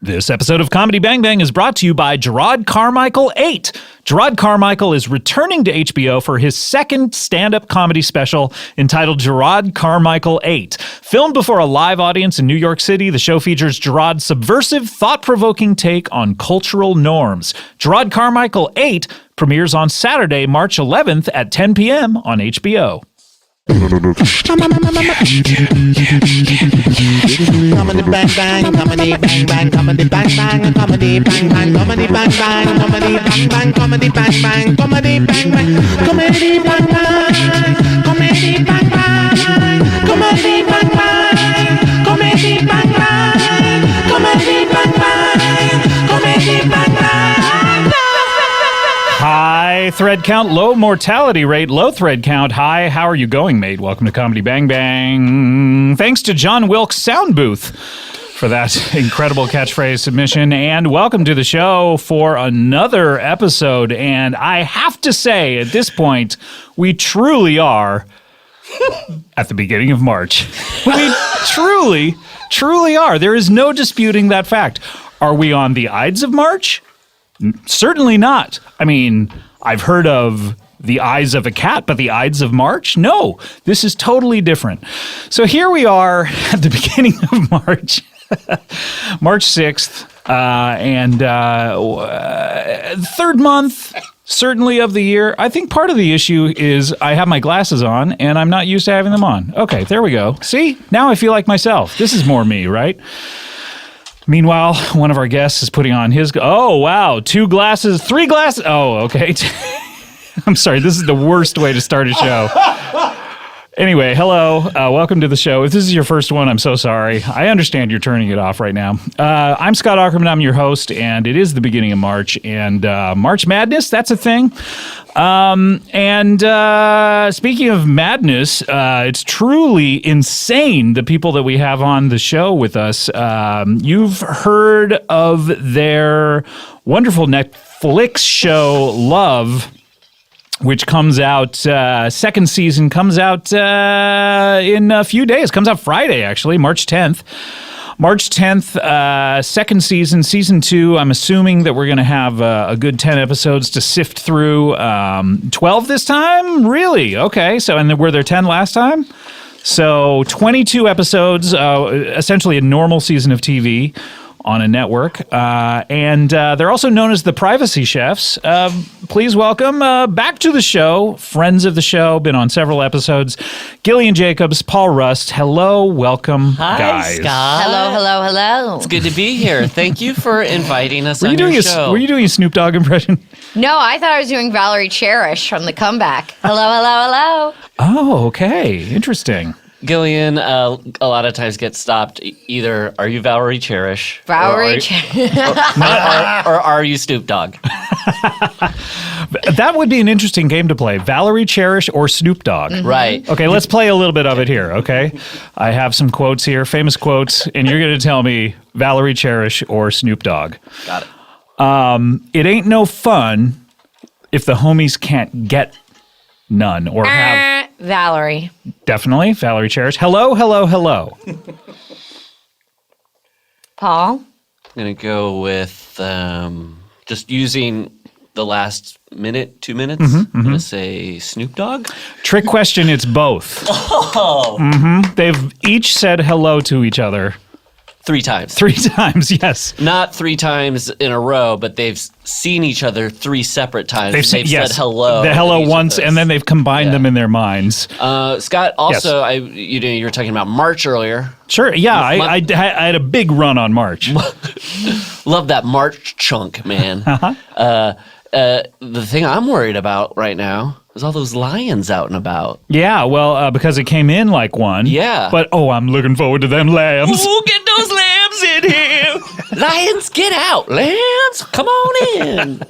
This episode of Comedy Bang Bang is brought to you by Gerard Carmichael 8. Gerard Carmichael is returning to HBO for his second stand-up comedy special entitled Gerard Carmichael 8. Filmed before a live audience in New York City, the show features Gerard's subversive, thought-provoking take on cultural norms. Gerard Carmichael 8 premieres on Saturday, March 11th at 10 p.m. on HBO. Comedy bang bang, comedy bang bang, comedy bang bang, comedy bang bang, comedy bang bang, comedy bang bang, comedy bang bang, comedy bang bang, comedy bang bang, comedy bang bang, comedy bang bang, comedy bang bang, comedy bang bang, comedy bang bang. High thread count, low mortality rate, low thread count, high. How are you going, mate? Welcome to Comedy Bang Bang. Thanks to John Wilkes Sound Booth for that incredible catchphrase submission. And welcome to the show for another episode. And I have to say, at this point, we truly are at the beginning of March. We truly are. There is no disputing that fact. Are we on the Ides of March? Certainly not. I mean, I've heard of the eyes of a cat, but the Ides of March? No, this is totally different. So here we are at the beginning of March, March 6th, and third month, certainly of the year. I think part of the issue is I have my glasses on, and I'm not used to having them on. Okay, there we go. See? Now I feel like myself. This is more me, right? Meanwhile, one of our guests is putting on his... Oh, wow. 2 glasses, 3 glasses... Oh, okay. I'm sorry. This is the worst way to start a show. Anyway, hello. Welcome to the show. If this is your first one, I'm so sorry. I understand you're turning it off right now. I'm Scott Aukerman. I'm your host, and it is the beginning of March. And March Madness, that's a thing. Speaking of madness, it's truly insane, the people that we have on the show with us. You've heard of their wonderful Netflix show, Love, which comes out, second season comes out in a few days. Comes out Friday, actually, March 10th. March 10th, second season, season 2. I'm assuming that we're going to have a good 10 episodes to sift through. 12 this time? Really? Okay. So, and were there 10 last time? So 22 episodes, essentially a normal season of TV on a network. And they're also known as the Privacy Chefs. Please welcome back to the show, friends of the show, been on several episodes, Gillian Jacobs, Paul Rust. Hello, welcome, Hi, guys. Scott. Hello. It's good to be here. Thank you for inviting us on your show. Were you doing a Snoop Dogg impression? No, I thought I was doing Valerie Cherish from The Comeback. Hello. Oh, okay. Interesting. Gillian, a lot of times gets stopped. Either are you Valerie Cherish? or are you Snoop Dogg? That would be an interesting game to play. Valerie Cherish or Snoop Dogg. Mm-hmm. Right. Okay, let's play a little bit of it here, okay? I have some quotes here, famous quotes, and you're going to tell me Valerie Cherish or Snoop Dogg. Got it. It ain't no fun if the homies can't get none or have... Valerie. Definitely, Valerie Cherish. Hello. Paul? I'm going to go with just using the last 2 minutes. I'm going to say Snoop Dogg. Trick question, it's both. Oh. Mm-hmm. They've each said hello to each other. 3 times. 3 times, yes. Not 3 times in a row, but they've seen each other 3 separate times. They've yes, said hello. The hello once, and then they've combined them in their minds. Scott, also, Yes. you were talking about March earlier. Sure, yeah, I had a big run on March. Love that March chunk, man. The thing I'm worried about right now is all those lions out and about. Yeah, well, because it came in like one. Yeah. But, I'm looking forward to them lambs. Ooh, get those lambs in here. Lions, get out. Lambs, come on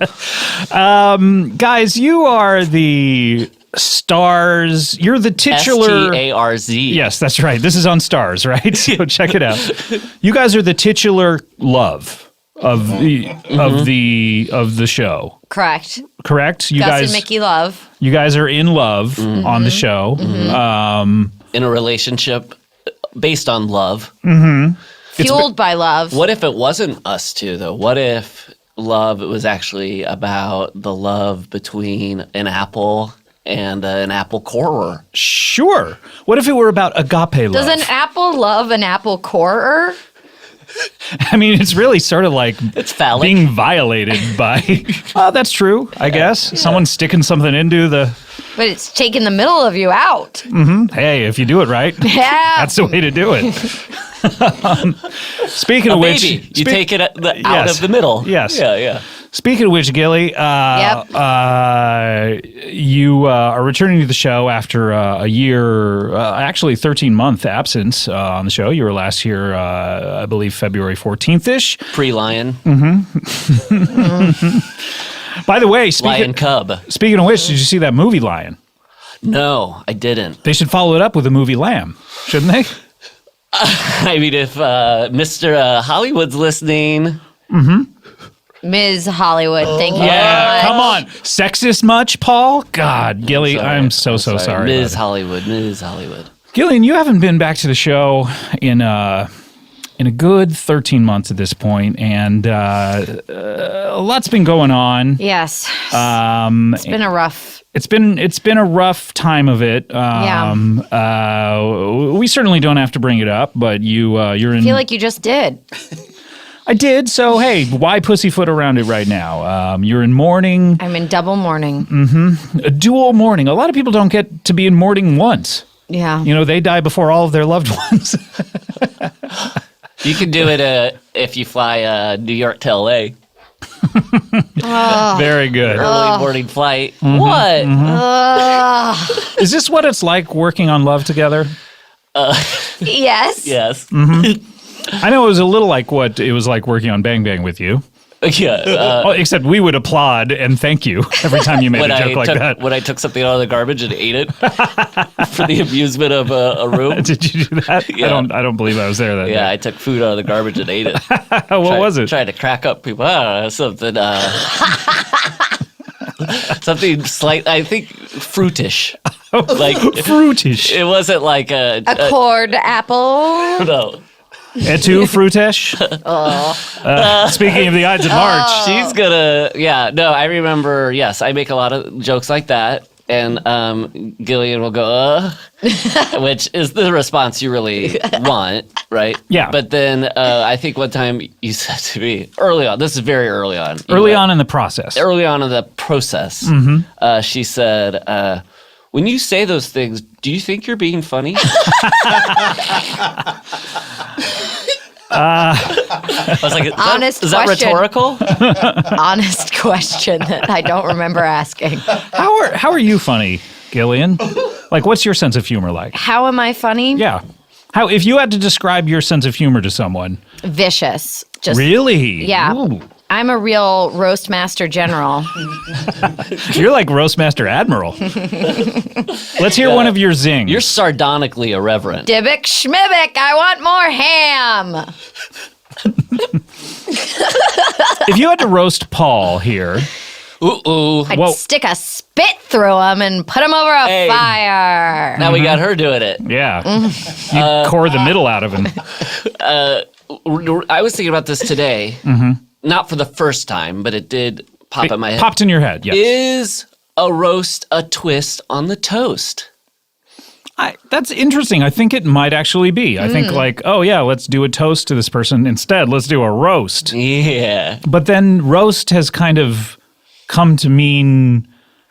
in. Guys, you are the Stars. You're the titular... STARZ. Yes, that's right. This is on Stars, right? So check it out. You guys are the titular love of the show. Correct. You Gus guys, and Mickey Love. You guys are in love on the show. In a relationship based on love. Fueled by love. What if it wasn't us two, though? What if love was actually about the love between an apple and an apple corer? Sure. What if it were about agape love? Does an apple love an apple corer? I mean, it's really sort of like It's phallic. being violated by. Oh, that's true, I guess. Someone sticking something into the. But it's taking the middle of you out. Hey, if you do it right, Yeah. that's the way to do it. Speaking A of which, baby. You take it out Yes. of the middle. Yes. Yeah. Speaking of which, Gilly, you are returning to the show after a year, actually 13-month absence on the show. You were last here, I believe, February 14th-ish. Pre-lion. By the way, Lion cub. speaking of which, did you see that movie Lion? No, I didn't. They should follow it up with the movie Lamb, shouldn't they? I mean, if Mr. Hollywood's listening... Ms. Hollywood, thank you. Yeah, very come much. on. Sexist much, Paul? God, Gilly, I'm so sorry. Ms. about Hollywood, Ms. Hollywood. it. Gillian, you haven't been back to the show in a good 13 months at this point, and a lot's been going on. Yes. It's been a rough. It's been a rough time of it. We certainly don't have to bring it up, but you're in. I feel like you just did. I did. So hey, why pussyfoot around it right now? You're in mourning, I'm in double mourning. a dual mourning. A lot of people don't get to be in mourning once. Yeah. You know, they die before all of their loved ones. You can do it if you fly New York to L.A. Very good. Early morning flight. What? Is this what it's like working on Love together? Yes. Yes. I know it was a little like what it was like working on Bang Bang with you. Yeah. Except we would applaud and thank you every time you made a joke like that. When I took something out of the garbage and ate it for the amusement of a room. Did you do that? Yeah. I don't believe I was there that Yeah, day. I took food out of the garbage and ate it. What was it? Tried to crack up people. I don't know, something. Something slight. I think fruitish. Like Fruitish. it wasn't like a Cord apple. no. Et tu, fruitish? Speaking of the Ides of March. She's gonna. Yeah. No, I remember. Yes, I make a lot of jokes like that, and Gillian will go, which is the response you really want, right? Yeah. But then I think one time you said to me early on. This is very early on. Early on in the process. Early on in the process, she said, when you say those things, do you think you're being funny? I was like, Honest is that question. rhetorical? Honest question that I don't remember asking. How are you funny, Gillian? Like, what's your sense of humor like? How am I funny? Yeah. How if you had to describe your sense of humor to someone? Vicious. Just Really? Yeah. Ooh. I'm a real roast master general. You're like Roastmaster Admiral. Let's hear one of your zings. You're sardonically irreverent. Dibbick schmibbick, I want more ham. If you had to roast Paul here, Ooh. I'd stick a spit through him and put him over a Hey. fire. Now we got her doing it. yeah, you core the middle out of him. I was thinking about this today. Not for the first time, but it did pop in my head. Popped in your head, yes. Is a roast a twist on the toast? That's interesting. I think it might actually be. I think like, oh yeah, let's do a toast to this person. Instead, let's do a roast. Yeah. But then roast has kind of come to mean,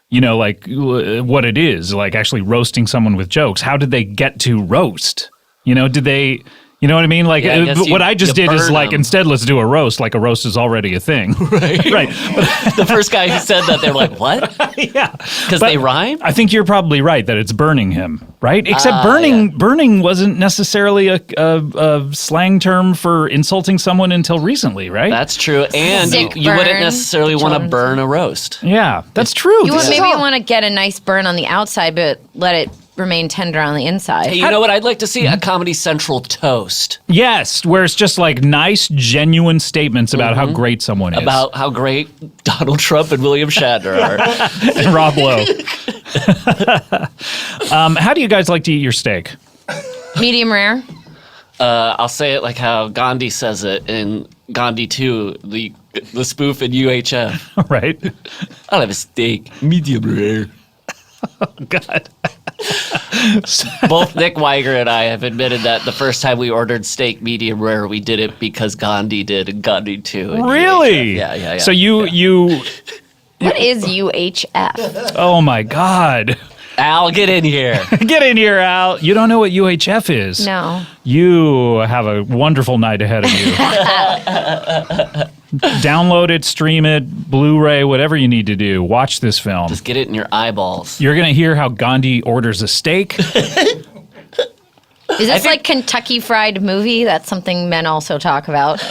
you know, like what it is, like actually roasting someone with jokes. How did they get to roast? You know, did they... You know what I mean? Like, Yeah, I guess what I just you did is burn like, 'em. instead, let's do a roast. Like, a roast is already a thing. Right. Right. But, The first guy who said that, they were like, what? yeah. Because But they rhyme? I think you're probably right that it's burning him, right? Except burning wasn't necessarily a slang term for insulting someone until recently, right? That's true. And Sick you wouldn't burn. necessarily want to burn a roast. yeah, that's true. You This is maybe all- you want to get a nice burn on the outside, but let it remain tender on the inside. Hey, you know what I'd like to see? A Comedy Central toast. Yes, where it's just like nice, genuine statements about how great someone is. About how great Donald Trump and William Shatner are. and Rob Lowe. How do you guys like to eat your steak? Medium rare. I'll say it like how Gandhi says it in Gandhi 2, the spoof in UHF. Right? I'll have a steak, medium rare. Oh, God. Both Nick Weiger and I have admitted that the first time we ordered steak medium rare, we did it because Gandhi did in Gandhi 2. in Really? UHF. Yeah. So you What is UHF? oh my God. Al, get in here. Get in here, Al. You don't know what UHF is. No. You have a wonderful night ahead of you. Download it, stream it, Blu-ray, whatever you need to do. Watch this film. Just get it in your eyeballs. You're going to hear how Gandhi orders a steak. Is this like Kentucky Fried Movie? That's something men also talk about.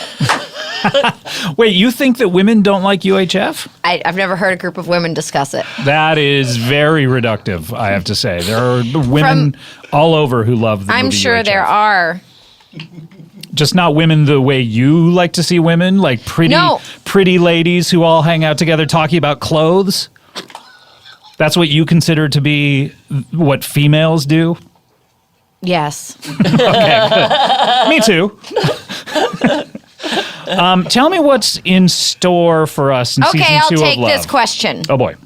Wait, you think that women don't like UHF? I've never heard a group of women discuss it. That is very reductive, I have to say. There are women all over who love the I'm movie sure UHF. there are. Just not women the way you like to see women, like pretty ladies who all hang out together talking about clothes. That's what you consider to be what females do? Yes. Okay, good. Me too. Tell me what's in store for us in season 2 Okay, I'll of take Love. this question. Oh boy.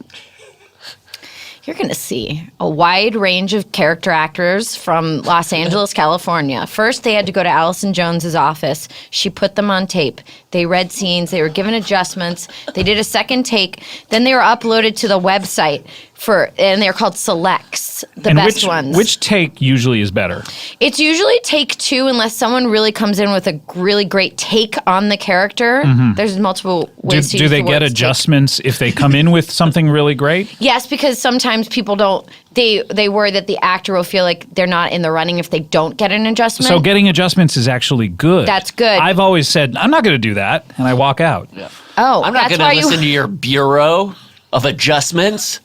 You're going to see a wide range of character actors from Los Angeles, California. First, they had to go to Allison Jones's office. She put them on tape. They read scenes. They were given adjustments. They did a second take. Then they were uploaded to the website and they're called selects, the best ones. Which take usually is better? It's usually take 2 unless someone really comes in with a really great take on the character. There's multiple ways to Do use they the get words adjustments if they come in with something really great? Yes, because sometimes people don't. They worry that the actor will feel like they're not in the running if they don't get an adjustment. So getting adjustments is actually good. That's good. I've always said, I'm not going to do that, and I walk out. Yeah. Oh, I'm not that's going why to listen to your bureau of adjustments.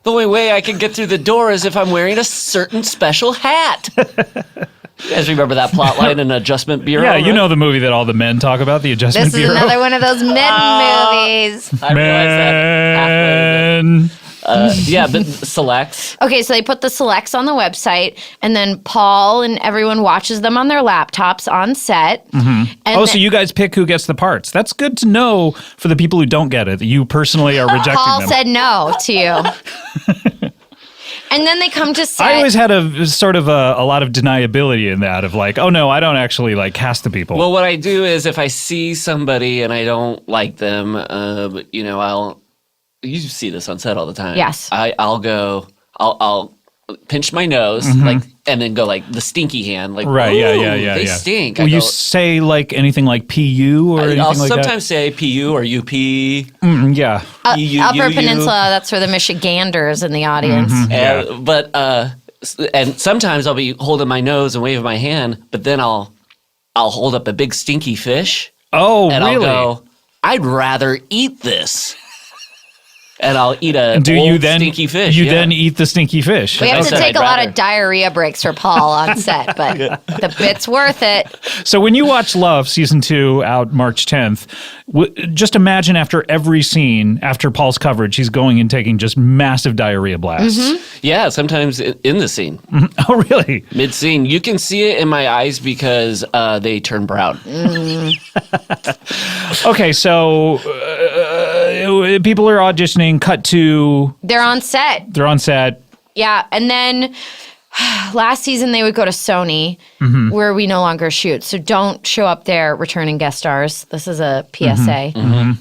The only way I can get through the door is if I'm wearing a certain special hat. You guys remember that plot line in Adjustment Bureau? Yeah, right? you know the movie that all the men talk about, the Adjustment This is Bureau. another one of those men movies. I realized that halfway. Men. Yeah, but selects. Okay, so they put the selects on the website, and then Paul and everyone watches them on their laptops on set. And So you guys pick who gets the parts. That's good to know for the people who don't get it. That you personally are rejecting Paul them. said no to you. And then they come to set. I always had a sort of a lot of deniability in that of like, oh no, I don't actually like cast the people. Well, what I do is if I see somebody and I don't like them, you see this on set all the time. Yes. I'll pinch my nose, and then go like the stinky hand, like right, "Ooh, yeah. they stink." Will you say like anything like PU or anything I'll like sometimes say PU or UP. yeah. Upper Peninsula, that's for the Michiganders in the audience. And sometimes I'll be holding my nose and waving my hand, but then I'll hold up a big stinky fish. Oh, and really? I'll go, I'd rather eat this. And I'll eat a stinky fish. You then eat the stinky fish. We have to said take I'd a lot rather. of diarrhea breaks for Paul on set, but the bit's worth it. So when you watch Love season 2 out March 10th, just imagine after every scene, after Paul's coverage, he's going and taking just massive diarrhea blasts. Yeah, sometimes in the scene. Oh, really? Mid-scene. You can see it in my eyes because they turn brown. Okay, so people are auditioning, cut to, They're on set. they're on set. Yeah, and then last season they would go to Sony, where we no longer shoot. So don't show up there returning guest stars. This is a PSA.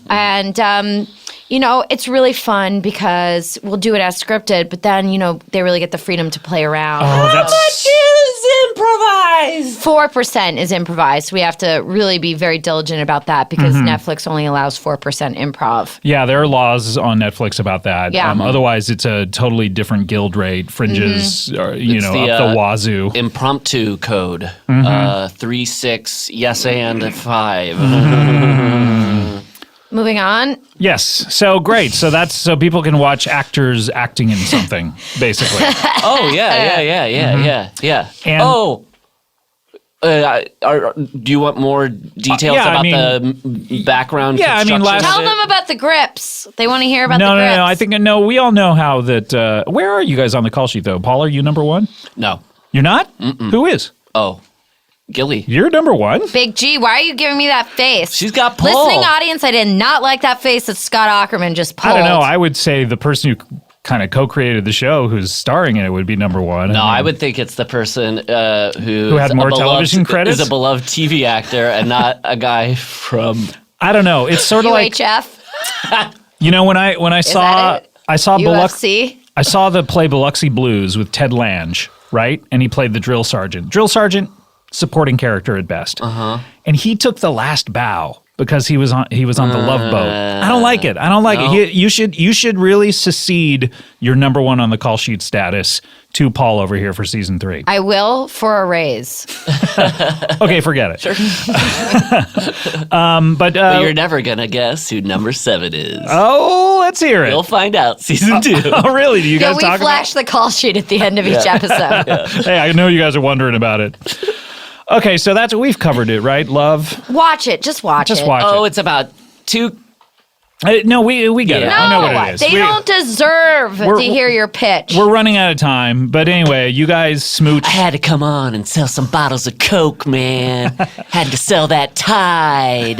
And, it's really fun because we'll do it as scripted, but then, they really get the freedom to play around. Oh, that's Is improvised. 4% is improvised. We have to really be very diligent about that because Netflix only allows 4% improv. Yeah, there are laws on Netflix about that. Yeah. Otherwise, it's a totally different guild rate. Fringes, are, up the, the wazoo. Impromptu code. 3, 6, yes and 5. Moving on. Yes. So great. So people can watch actors acting in something, basically. Oh, yeah. And- Do you want more details about the background? Yeah, I mean, construction last- of Tell it? them about the grips. They want to hear about the No. grips. I think we all know how that. Where are you guys on the call sheet though? Paul, are you number 1? No. You're not. Who is? Oh, Gilly. You're number one. Big G, why are you giving me that face? She's got pull. Listening audience, I did not like that face that Scott Aukerman just pulled. I don't know. I would say the person who kind of co-created the show, who's starring in it, would be number one. No, I would think it's the person who had more television credits, is a beloved TV actor, and not a guy from. I don't know. It's sort of like UHF. you know when I saw UFC. I saw the play Biloxi Blues with Ted Lange, right? And he played the drill sergeant. Drill sergeant, supporting character at best. And he took the last bow because he was on the Love Boat. I don't like it. You should really secede your number one on the call sheet status to Paul over here for season 3. I will for a raise. Okay, forget it. Sure. But you're never gonna guess who number 7 is. Oh, let's hear it. You'll find out season 2. Oh, really? Do you guys We talk flash the call sheet at the end of each episode. Hey, I know you guys are wondering about it. Okay, so we've covered it, right? Love. Watch it. Just watch it. Watch Oh, it. it's about 2. No, we get it. No, I know what it is. They don't deserve to hear your pitch. We're running out of time, but anyway, you guys smooch. I had to come on and sell some bottles of Coke, man. Had to sell that Tide.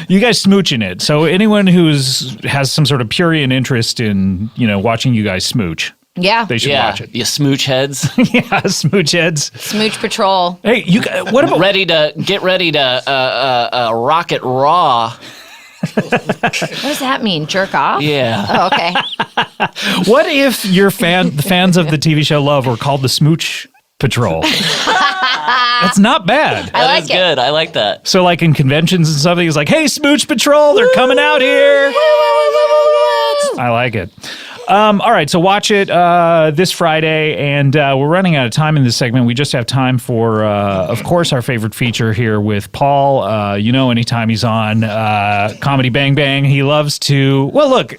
You guys smooching it. So anyone has some sort of prurient interest in watching you guys smooch, Yeah. they should watch it. You smooch heads. Yeah, smooch heads. Smooch Patrol. Hey, what about Get ready to rocket raw. What does that mean? Jerk off? Yeah. Oh, okay. what if the fans of the TV show Love were called the Smooch Patrol? That's not bad. I That like is it. good. I like that. So like in conventions and something, it's like, hey, Smooch Patrol, they're coming out here. I like it. All right, so watch it this Friday, and we're running out of time in this segment. We just have time for, of course, our favorite feature here with Paul. Anytime he's on Comedy Bang Bang, he loves to. Well, look,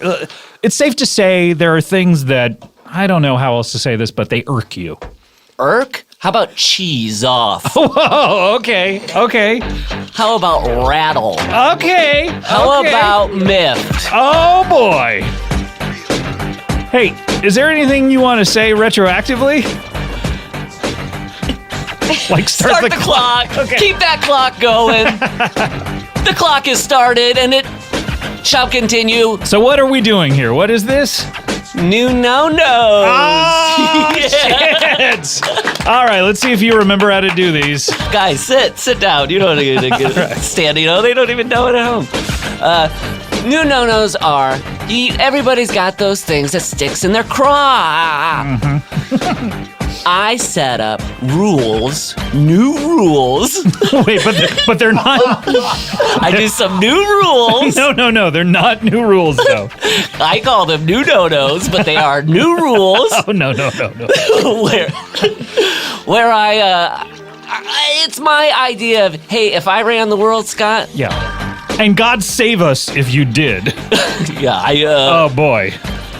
it's safe to say there are things that I don't know how else to say this, but they irk you. Irk? How about cheese off? Whoa, okay. How about rattle? Okay. How about miffed? Oh, boy. Hey, is there anything you want to say retroactively? Like start the clock. Okay. Keep that clock going. The clock is started and it shall continue. So what are we doing here? What is this? New no-nos. Oh, shit. All right, let's see if you remember how to do these. Guys, sit down. You don't need to get standing. They don't even know it at home. New no-nos are, everybody's got those things that sticks in their craw. I set up new rules. Wait, but they're not. I do some new rules. No, they're not new rules though. I call them new no-nos, but they are new rules. Oh no. where I it's my idea of, hey, if I ran the world, Scott. Yeah. And God save us if you did. Yeah, oh boy.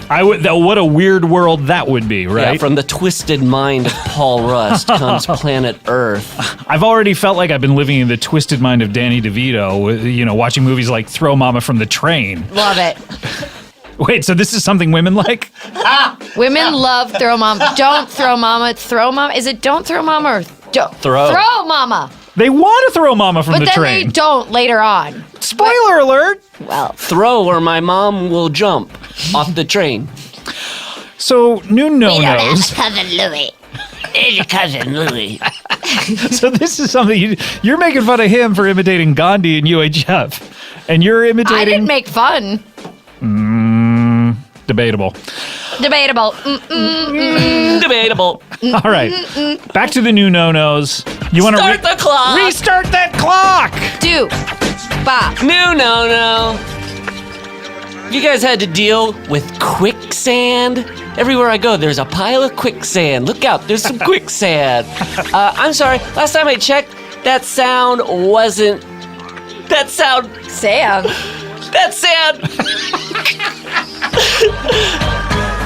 What a weird world that would be, right? Yeah, from the twisted mind of Paul Rust comes planet Earth. I've already felt like I've been living in the twisted mind of Danny DeVito, watching movies like Throw Mama from the Train. Love it. Wait, so this is something women like? Women love Throw Mama. Don't throw Mama. Throw Mama. Is it Don't Throw Mama or Throw Mama? They want to throw Mama from the But then train. they don't later on. Spoiler alert. Well, Throw or my mom will jump off the train. So, new no-nos. cousin Louie. It's your cousin Louie. So this is something you're making fun of him for imitating Gandhi in UHF. And you're imitating... I didn't make fun. Debatable. Debatable. Debatable. All right. Back to the new no-nos. You want to Start the clock. Restart that clock. Do. Bop. New no-no. You guys had to deal with quicksand? Everywhere I go, there's a pile of quicksand. Look out, there's some quicksand. I'm sorry, last time I checked, that sound wasn't... That sound... Sam. That sand...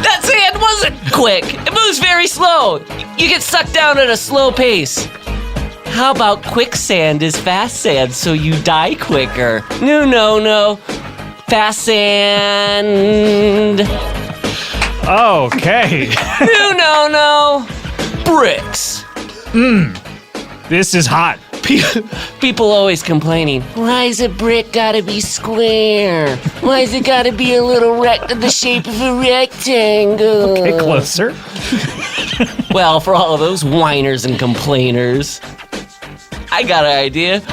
That sand wasn't quick. It moves very slow. You get sucked down at a slow pace. How about quicksand is fast sand, so you die quicker? No. Fast sand. Okay. No. Bricks. This is hot. People always complaining, why is a brick gotta be square? Why is it gotta be a little the shape of a rectangle? Okay, closer. Well, for all of those whiners and complainers, I got an idea.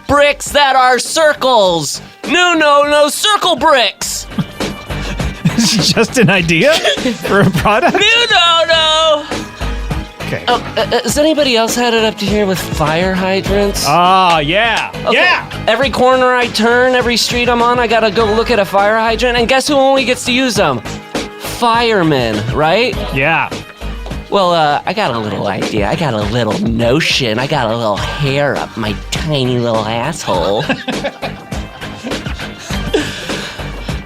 Bricks that are circles. No, circle bricks. This is just an idea for a product? No. Okay. Oh, has anybody else had it up to here with fire hydrants? Yeah. Okay. Yeah. Every corner I turn, every street I'm on, I gotta go look at a fire hydrant, and guess who only gets to use them? Firemen, right? Yeah. Well, I got a little idea. I got a little notion. I got a little hair up my tiny little asshole.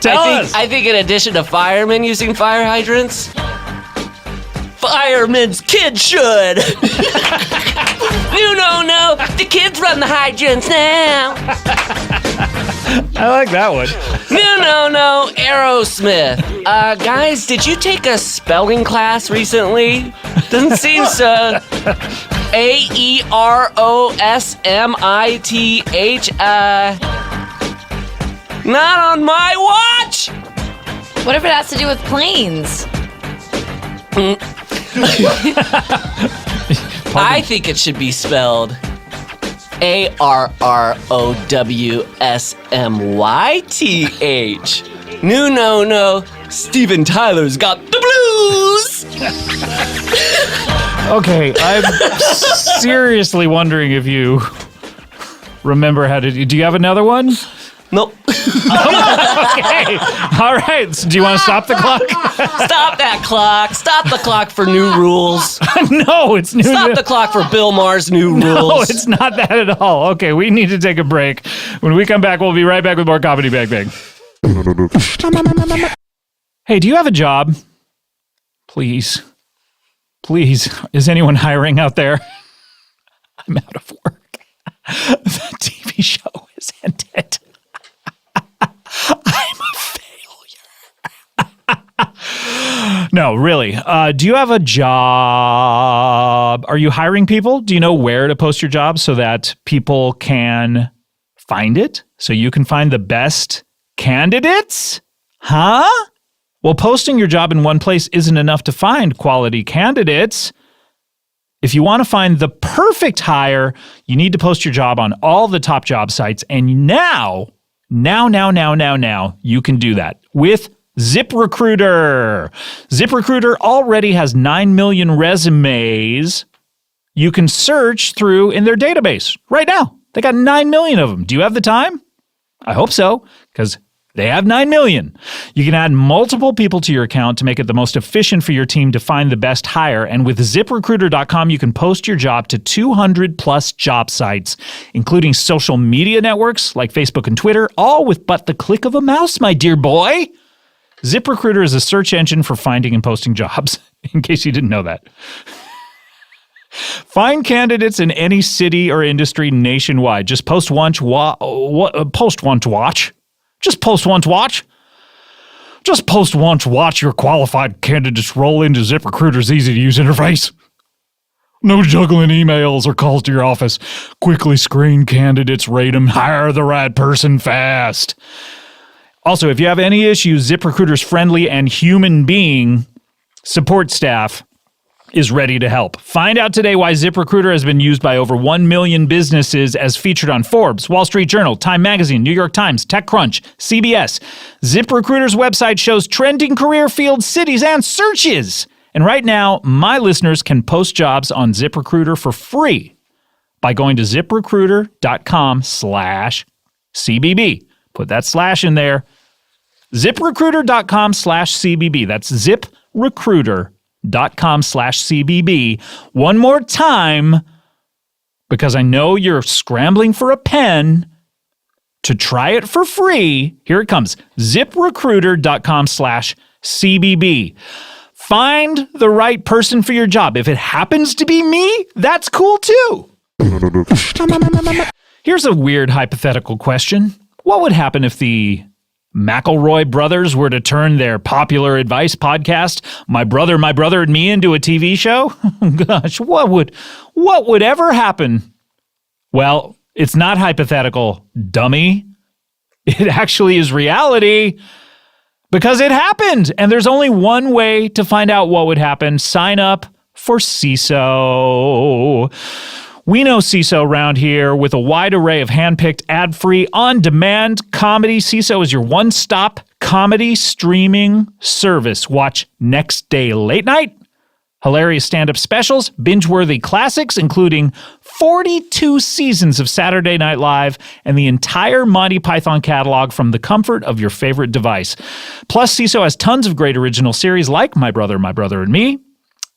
Tell us. I think in addition to firemen using fire hydrants, firemen's kids should. No. The kids run the hydrants now. I like that one. No. Aerosmith. Guys, did you take a spelling class recently? Doesn't seem so. AEROSMITH. Not on my watch. What if it has to do with planes? I think it should be spelled ARROWSMYTH. No. Steven Tyler's got the blues. Okay, I'm seriously wondering if you remember how to do you have another one? Nope. Okay. All right. So do you want to stop the clock? Stop that clock. Stop the clock for new rules. No, it's new. Stop the clock for Bill Maher's new rules. No, it's not that at all. Okay, we need to take a break. When we come back, we'll be right back with more Comedy Bang Bang. Hey, do you have a job? Please. Is anyone hiring out there? I'm out of work. The TV show is ended. I'm a failure. No, really. Do you have a job? Are you hiring people? Do you know where to post your job so that people can find it? So you can find the best candidates? Huh? Well, posting your job in one place isn't enough to find quality candidates. If you want to find the perfect hire, you need to post your job on all the top job sites. And now, you can do that with ZipRecruiter. ZipRecruiter already has 9 million resumes you can search through in their database right now. They got 9 million of them. Do you have the time? I hope so, because they have 9 million. You can add multiple people to your account to make it the most efficient for your team to find the best hire. And with ZipRecruiter.com, you can post your job to 200 plus job sites, including social media networks like Facebook and Twitter, all with but the click of a mouse, my dear boy. ZipRecruiter is a search engine for finding and posting jobs, in case you didn't know that. Find candidates in any city or industry nationwide. Just post one to watch. Just post one to watch. Just post one to watch your qualified candidates roll into ZipRecruiter's easy-to-use interface. No juggling emails or calls to your office. Quickly screen candidates, rate them, hire the right person fast. Also, if you have any issues, ZipRecruiter's friendly and human being support staff is ready to help. Find out today why ZipRecruiter has been used by over 1 million businesses as featured on Forbes, Wall Street Journal, Time Magazine, New York Times, TechCrunch, CBS. ZipRecruiter's website shows trending career fields, cities, and searches. And right now, my listeners can post jobs on ZipRecruiter for free by going to ZipRecruiter.com/CBB. Put that slash in there. ZipRecruiter.com/CBB. That's ZipRecruiter.com/CBB. One more time, because I know you're scrambling for a pen to try it for free. Here it comes. ZipRecruiter.com/CBB. Find the right person for your job. If it happens to be me, that's cool too. Here's a weird hypothetical question. What would happen if the McElroy brothers were to turn their popular advice podcast, My Brother, and Me, into a TV show? Gosh, what would ever happen? Well, it's not hypothetical, dummy. It actually is reality because it happened. And there's only one way to find out what would happen. Sign up for CISO. We know CISO around here with a wide array of handpicked, ad-free, on-demand comedy. CISO is your one-stop comedy streaming service. Watch Next Day Late Night, hilarious stand-up specials, binge-worthy classics, including 42 seasons of Saturday Night Live and the entire Monty Python catalog from the comfort of your favorite device. Plus, CISO has tons of great original series like My Brother, and Me,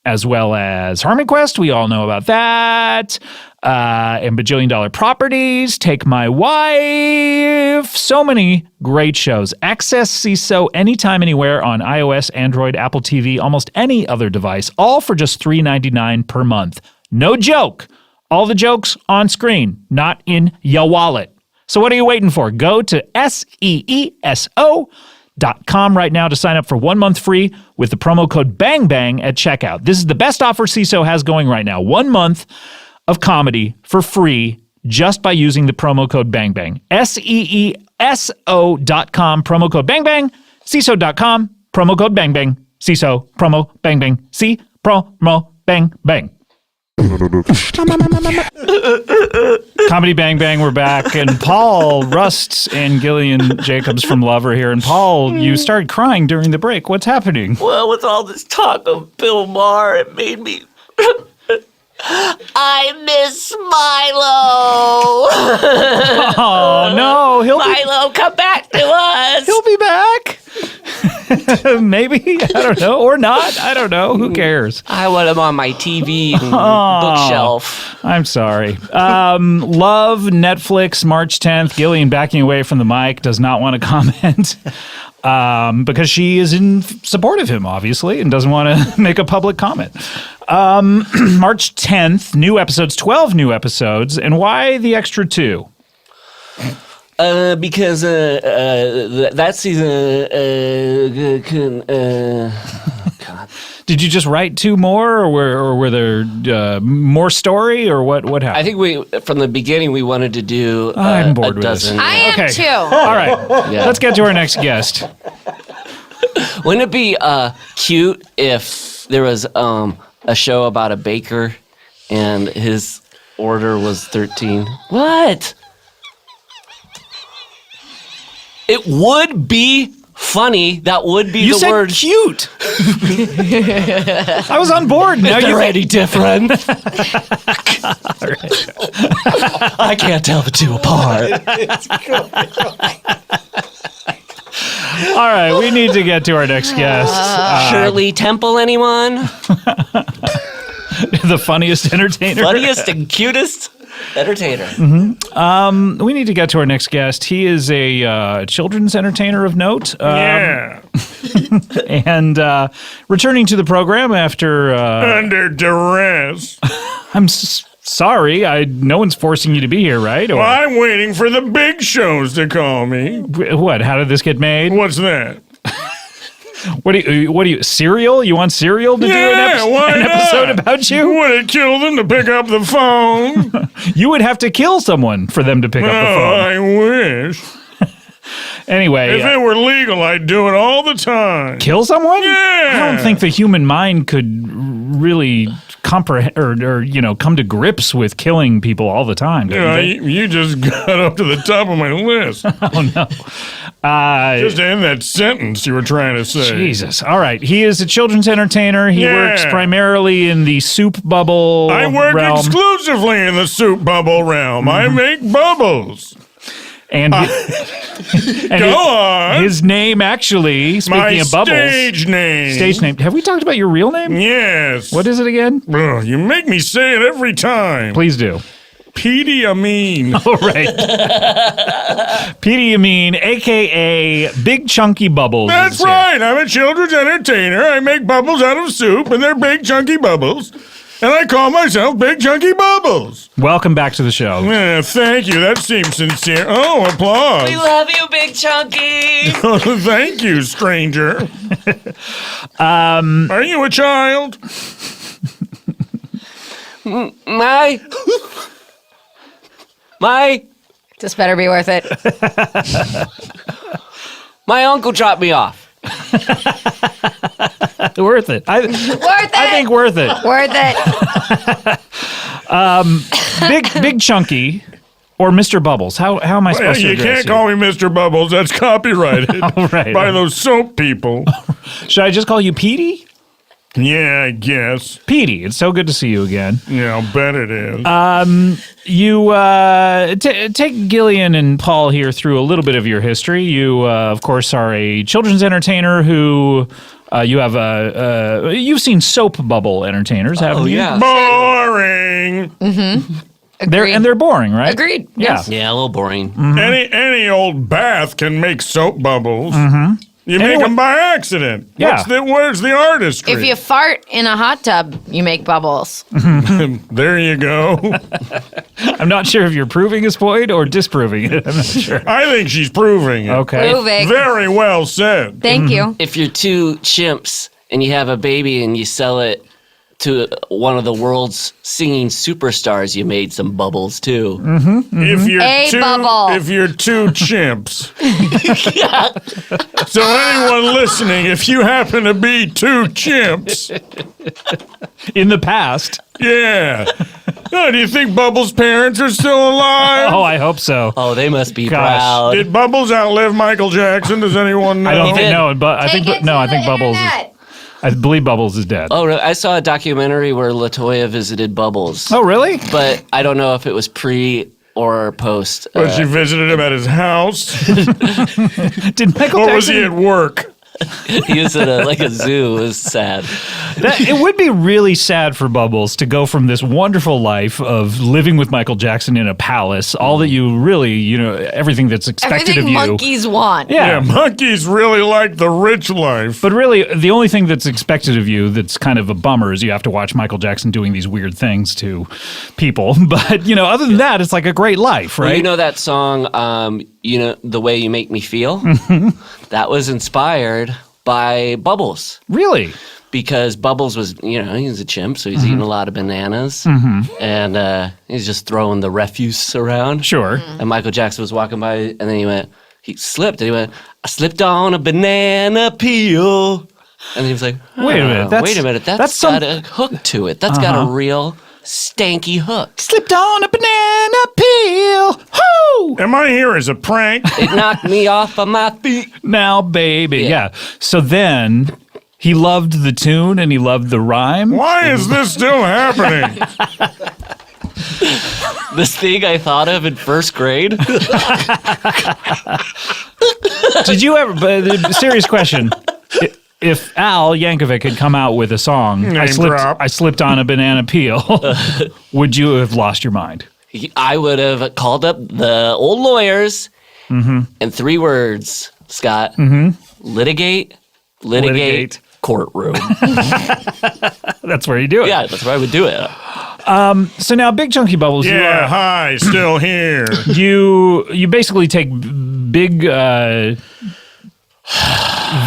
as well as Harmon Quest. We all know about that. And Bajillion Dollar Properties, Take My Wife. So many great shows. Access CISO anytime, anywhere on iOS, Android, Apple TV, almost any other device, all for just $3.99 per month. No joke. All the jokes on screen, not in your wallet. So what are you waiting for? Go to SEESO.com right now to sign up for 1 month free with the promo code BANGBANG at checkout. This is the best offer CISO has going right now. 1 month of comedy for free just by using the promo code BANGBANG. SEESO.com, promo code BANGBANG. CISO.com, promo code BANGBANG. CISO, promo BANGBANG. C, promo BANGBANG. Comedy Bang Bang, we're back, and Paul Rust and Gillian Jacobs from Love are here. And Paul, you started crying during the break. What's happening? Well, with all this talk of Bill Maher, it made me... I miss Milo. Oh, no. Milo, come back to us. He'll be back. Maybe. I don't know. Or not. I don't know. Who cares? I want him on my TV and bookshelf. I'm sorry. Love, Netflix, March 10th. Gillian backing away from the mic, does not want to comment. Because she is in support of him, obviously, and doesn't want to make a public comment. March 10th, new episodes, 12 new episodes. And why the extra 2? Because that season, God. Did you just write 2 more, or were there more story, or what happened? I think from the beginning, we wanted to do I'm bored a with dozen. this. I am too. All right, Yeah. let's get to our next guest. Wouldn't it be cute if there was a show about a baker and his order was 13? What? It would be funny. That would be You the said word. cute. I was on board. Now They're you any different. I can't tell the two apart. All right, we need to get to our next guest. Shirley Temple, anyone? The funniest entertainer. Funniest and cutest entertainer. We need to get to our next guest. He is a children's entertainer of note. Yeah. And returning to the program after... Under duress. I'm sorry. No one's forcing you to be here, right? Or, Well, I'm waiting for the big shows to call me. what? How did this get made? What's that? What do you, Serial? You want Serial to do an episode about you? Would it kill them to pick up the phone? You would have to kill someone for them to pick up the phone. I wish. Anyway. If it were legal, I'd do it all the time. Kill someone? Yeah. I don't think the human mind could really comprehend or come to grips with killing people all the time. don't you think? You just got up to the top of my list. Oh, no. Just to end that sentence you were trying to say. Jesus. All right. He is a children's entertainer. He works primarily in the soup bubble I work realm. exclusively in the soup bubble realm. I make bubbles. And, and Go on. His name, actually, speaking My of bubbles. stage name. Stage name. Have we talked about your real name? Yes. What is it again? Ugh, you make me say it every time. Please do. Petey Amin. All right. Petey Amin, a.k.a. Big Chunky Bubbles. That's is here. right. I'm a children's entertainer. I make bubbles out of soup, and they're big chunky bubbles. and I call myself Big Chunky Bubbles. Welcome back to the show. Yeah, thank you. That seems sincere. Oh, applause. We love you, Big Chunky. Thank you, stranger. Are you a child? My This better be worth it. my uncle dropped me off. Worth it. Worth it. I think worth it. Worth it. Big Chunky or Mr. Bubbles. How am I supposed to You address can't call me Mr. Bubbles. That's copyrighted right. by those soap people. Should I just call you Petey? Yeah, I guess. Petey, it's so good to see you again. Yeah, I'll bet it is. You take Gillian and Paul here through a little bit of your history. You, of course, are a children's entertainer who you have you've seen soap bubble entertainers, haven't you? yeah. Boring. They're boring, right? Agreed. Yeah. Yes. Yeah, a little boring. Any old bath can make soap bubbles. You make Anyone- them by accident. Yeah. Where's the artistry? If you fart in a hot tub, you make bubbles. There you go. I'm not sure if you're proving his point or disproving it. I'm not sure. I think she's proving it. Okay. Proving. Very well said. Thank you. If you're two chimps and you have a baby and you sell it to one of the world's singing superstars, you made some bubbles too. If you're A bubble. if you're two chimps. So anyone listening, if you happen to be two chimps, In the past. yeah. Oh, do you think Bubbles' parents are still alive? Oh, I hope so. Oh, they must be Gosh. proud. Did Bubbles outlive Michael Jackson? Does anyone know? I don't He think did. no, but I think Bubbles. I believe Bubbles is dead. Oh, I saw a documentary where LaToya visited Bubbles. Oh, really? But I don't know if it was pre or post. But she visited him at his house. Did Michael Or was Jackson? he at work? He was at a zoo. It was sad. It would be really sad for Bubbles to go from this wonderful life of living with Michael Jackson in a palace, all that you really, everything that's expected Everything of you. monkeys want. Yeah, monkeys really like the rich life. But really, the only thing that's expected of you that's kind of a bummer is you have to watch Michael Jackson doing these weird things to people. But, other than that, it's like a great life, right? Well, you know that song, The Way You Make Me Feel? That was inspired by Bubbles. Really? Because Bubbles was, he's a chimp, so he's eating a lot of bananas. And he's just throwing the refuse around. Sure. And Michael Jackson was walking by, and then he slipped, and he went, I slipped on a banana peel. And he was like, Wait a minute, that's got a hook to it. That's got a real stanky hook. Slipped on a banana peel. Hoo! Am I here as a prank? It knocked me off of my feet. Now, baby. Yeah. So then he loved the tune and he loved the rhyme. Why is this still happening? This thing I thought of in first grade. Did you ever, but serious question. If Al Yankovic had come out with a song, Name I drop. slipped on a banana peel, would you have lost your mind? I would have called up the old lawyers and 3 words, Scott. Litigate, courtroom. That's where you do it. Yeah, that's where I would do it. So now, Big Chunky Bubbles, Yeah, hi, still here. you basically take big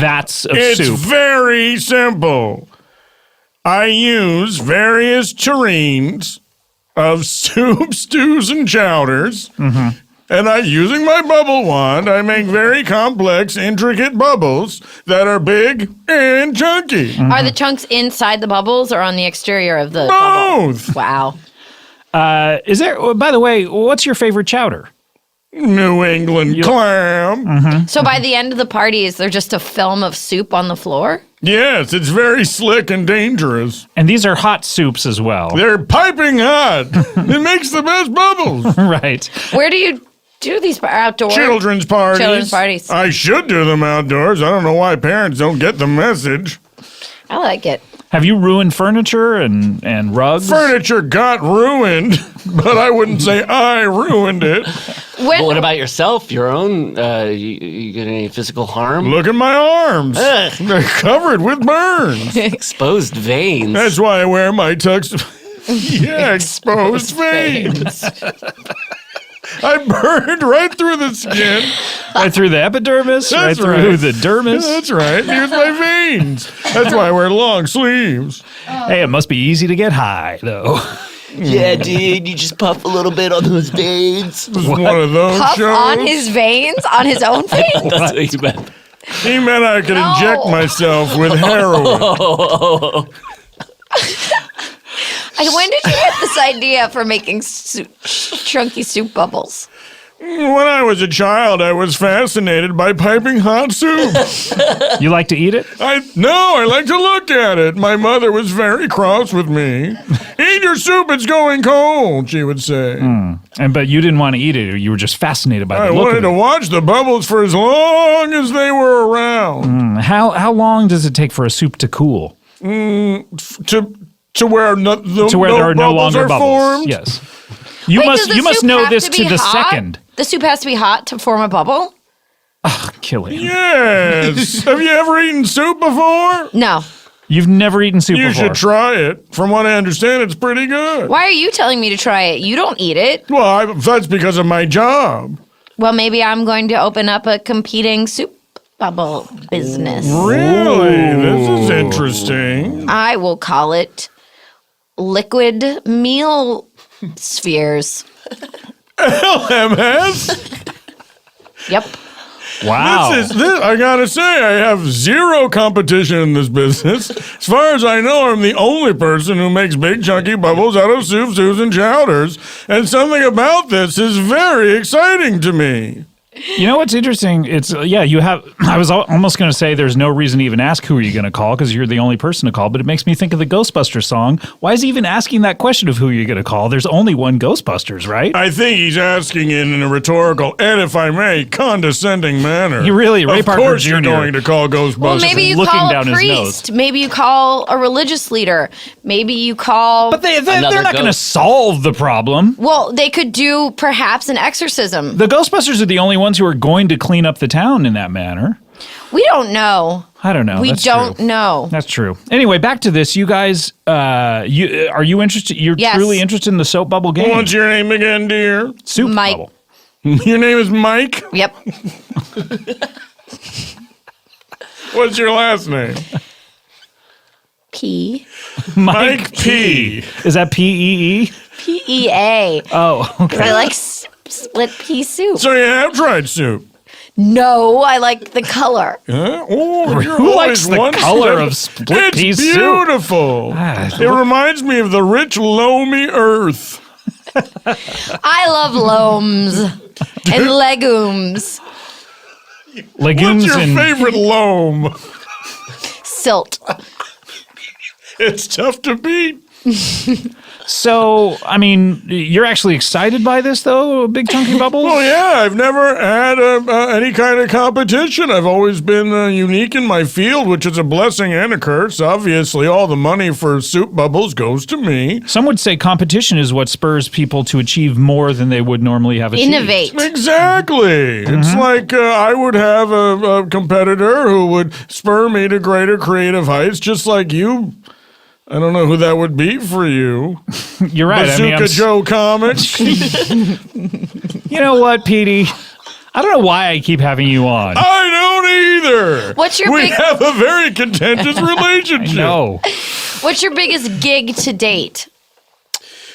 vats of It's soup. very simple. I use various tureens of soup, stews, and chowders. And using my bubble wand, I make very complex, intricate bubbles that are big and chunky. Are the chunks inside the bubbles or on the exterior of the bubble? Both. Wow. Is there? By the way, what's your favorite chowder? New England clam. So by the end of the party, is there just a film of soup on the floor? Yes, it's very slick and dangerous. And these are hot soups as well, They're piping hot. It makes the best bubbles. right? Where do you do these outdoors? Children's parties. Children's parties. I should do them outdoors. I don't know why parents don't get the message. I like it. Have you ruined furniture and rugs? Furniture got ruined, but I wouldn't say I ruined it. But what about yourself? Your own? You get any physical harm? Look at my arms. They're covered with burns. Exposed veins. That's why I wear my tux. Yeah, exposed veins. I burned right through the skin. Right through the epidermis, That's right through the dermis. That's right. Here's my veins. That's why I wear long sleeves. Hey, it must be easy to get high, though. Yeah, dude, you just puff a little bit on those veins. This is one of those Puff shows. on his veins, on his own veins. That's what you meant. He meant I could No. inject myself with heroin. When did you get this idea for making chunky soup bubbles? When I was a child, I was fascinated by piping hot soup. You like to eat it? I like to look at it. My mother was very cross with me. Eat your soup, it's going cold, she would say. But you didn't want to eat it. You were just fascinated by I the look wanted of to it. watch the bubbles for as long as they were around. How long does it take for a soup to cool? To where There are no longer are bubbles. formed. Yes. You Wait, does must the soup know have this to be to the hot? second. The soup has to be hot to form a bubble? Gillian. Yes. Have you ever eaten soup before? No. You've never eaten soup You before. should try it. From what I understand, it's pretty good. Why are you telling me to try it? You don't eat it. Well, that's because of my job. Well, maybe I'm going to open up a competing soup bubble business. Really? This is interesting. I will call it liquid meal spheres. LMS? Yep. Wow. I gotta say, I have zero competition in this business. As far as I know, I'm the only person who makes big chunky bubbles out of soup, stews, and chowders. And something about this is very exciting to me. You know what's interesting? It's you have. I was almost going to say there's no reason to even ask who are you going to call because you're the only person to call. But it makes me think of the Ghostbusters song. Why is he even asking that question of who you're going to call? There's only one Ghostbusters, right? I think he's asking it in a rhetorical and, if I may, condescending manner. He really, Ray of Parker course, Jr. you're going to call Ghostbusters. Well, maybe you looking call down a his priest. nose. Maybe you call a religious leader. Maybe you call. But they're Another not going to ghost. solve the problem. Well, they could do perhaps an exorcism. The Ghostbusters are the only ones who are going to clean up the town in that manner. We don't know. I don't know. We That's don't true. know. That's true. Anyway, back to this. You guys, are you interested? You're Yes. truly interested in the soap bubble game? What's your name again, dear? Soup Mike. bubble. Your name is Mike? Yep. What's your last name? P. Mike P. Is that P-E-E? P-E-A. Oh, okay. I like split pea soup. So you have tried soup. No, I like the color. Huh? Oh, you're Who always likes the one color step- of split pea It's soup? beautiful. It reminds me of the rich, loamy earth. I love loams and legumes. Legumes What's your and favorite loam? Silt. It's tough to beat. so. I mean, you're actually excited by this, though. Big chunky bubbles. Well, yeah, I've never had any kind of competition. I've always been unique in my field, which is a blessing and a curse. Obviously, all the money for soup bubbles goes to me. Some would say competition is what spurs people to achieve more than they would normally have achieved. Innovate. Exactly. It's like I would have a competitor who would spur me to greater creative heights, just like you. I don't know who that would be for you. You're right. Bazooka Joe Comics. You know what, Petey? I don't know why I keep having you on. I don't either. What's your we big- have a very contentious relationship. No. What's your biggest gig to date?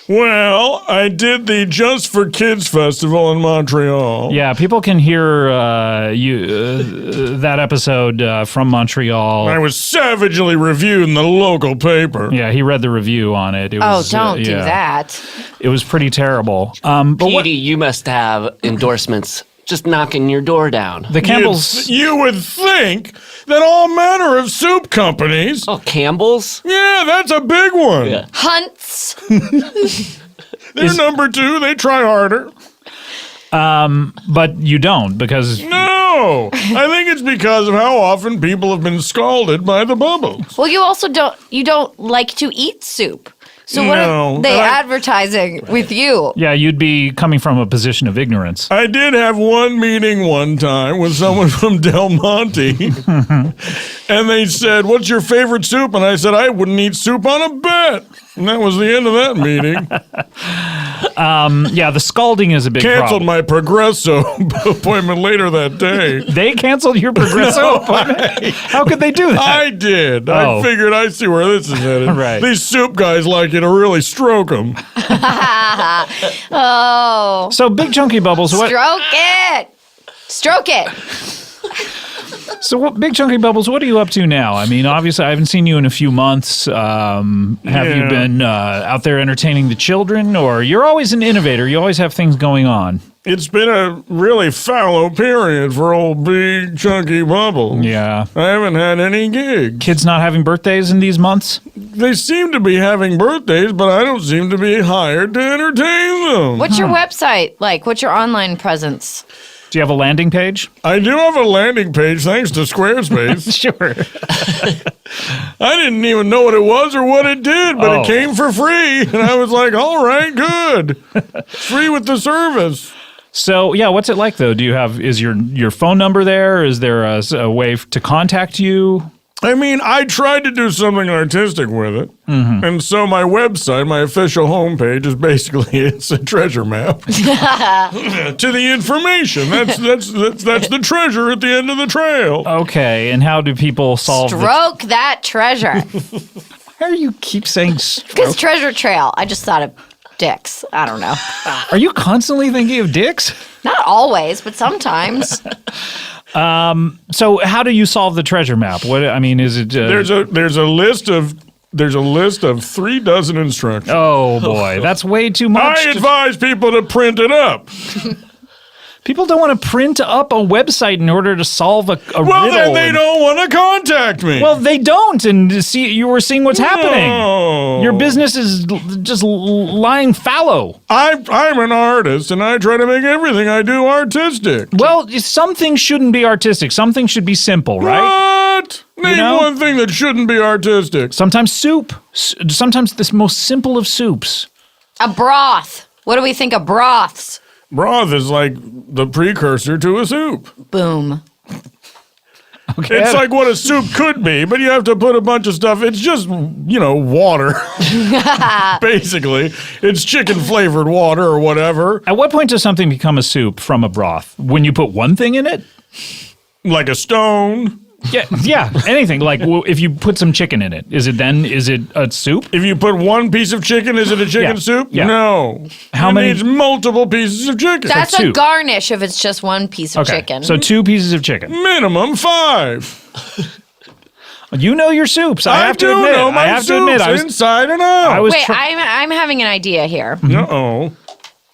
Well, I did the Just for Kids Festival in Montreal. Yeah, people can hear that episode from Montreal. I was savagely reviewed in the local paper. Yeah, he read the review on it. It Oh, was, don't do yeah. that. It was pretty terrible. But what, Petey, you must have endorsements just knocking your door down. the Campbells. You would think that all manner of soup companies. Oh, Campbell's? Yeah, that's a big one. Yeah. Hunts. They're number 2. They try harder. But you don't because No, I think it's because of how often people have been scalded by the bubbles. Well, you also don't like to eat soup. So what No, are they and I- advertising with you? yeah, you'd be coming from a position of ignorance. I did have one meeting one time with someone from Del Monte, and they said, "What's your favorite soup?" And I said, "I wouldn't eat soup on a bet." And that was the end of that meeting. Yeah, the scalding is a big Canceled problem. my Progresso appointment later that day. They canceled your Progresso appointment? How could they do that? I did. Oh. I figured I see where this is headed. Right. These soup guys like you to really stroke them. Oh. So Big Chunky Bubbles, what? Stroke it. So what, Big Chunky Bubbles, what are you up to now? I mean, obviously, I haven't seen you in a few months. Have you been out there entertaining the children, or you're always an innovator? You always have things going on. It's been a really fallow period for old Big Chunky Bubbles. Yeah. I haven't had any gigs. Kids not having birthdays in these months? They seem to be having birthdays, but I don't seem to be hired to entertain them. What's your website like? What's your online presence? Do you have a landing page? I do have a landing page thanks to Squarespace. Sure. I didn't even know what it was or what it did, but Oh. it came for free. And I was like, all right, good. Free with the service. So, yeah, what's it like, though? Is your phone number there? Is there a way to contact you? I mean, I tried to do something artistic with it. And so my website, my official homepage, is basically, it's a treasure map to the information. That's the treasure at the end of the trail. Okay, and how do people solve Stroke that treasure. Why do you keep saying stroke? Because treasure trail. I just thought of dicks. I don't know. Are you constantly thinking of dicks? Not always, but sometimes. So how do you solve the treasure map? What I mean is it? There's a list of 3 dozen instructions. Oh boy, that's way too much. I advise people to print it up. People don't want to print up a website in order to solve a Well, riddle. then they don't want to contact me. Well, they don't, and see, you were seeing what's happening. No. Your business is just lying fallow. I'm an artist, and I try to make everything I do artistic. Well, some things shouldn't be artistic. Some things should be simple, right? What? Name know? one thing that shouldn't be artistic. Sometimes soup. Sometimes the most simple of soups. A broth. What do we think of broths? Broth is like the precursor to a soup. Boom. Okay. It's like what a soup could be, but you have to put a bunch of stuff. It's just, water. Basically. It's chicken flavored water or whatever. At what point does something become a soup from a broth? When you put one thing in it? Like a stone. Yeah, anything. Like if you put some chicken in it, is it a soup? If you put one piece of chicken, is it a chicken Yeah. soup? Yeah. No. How it many- needs multiple pieces of chicken. That's two. a garnish if it's just one piece of Okay. chicken. So 2 pieces of chicken. Minimum 5. You know your soups. I have do to admit. know my I have to soups admit. I was inside and out. I was Wait, I'm having an idea here. Uh-oh.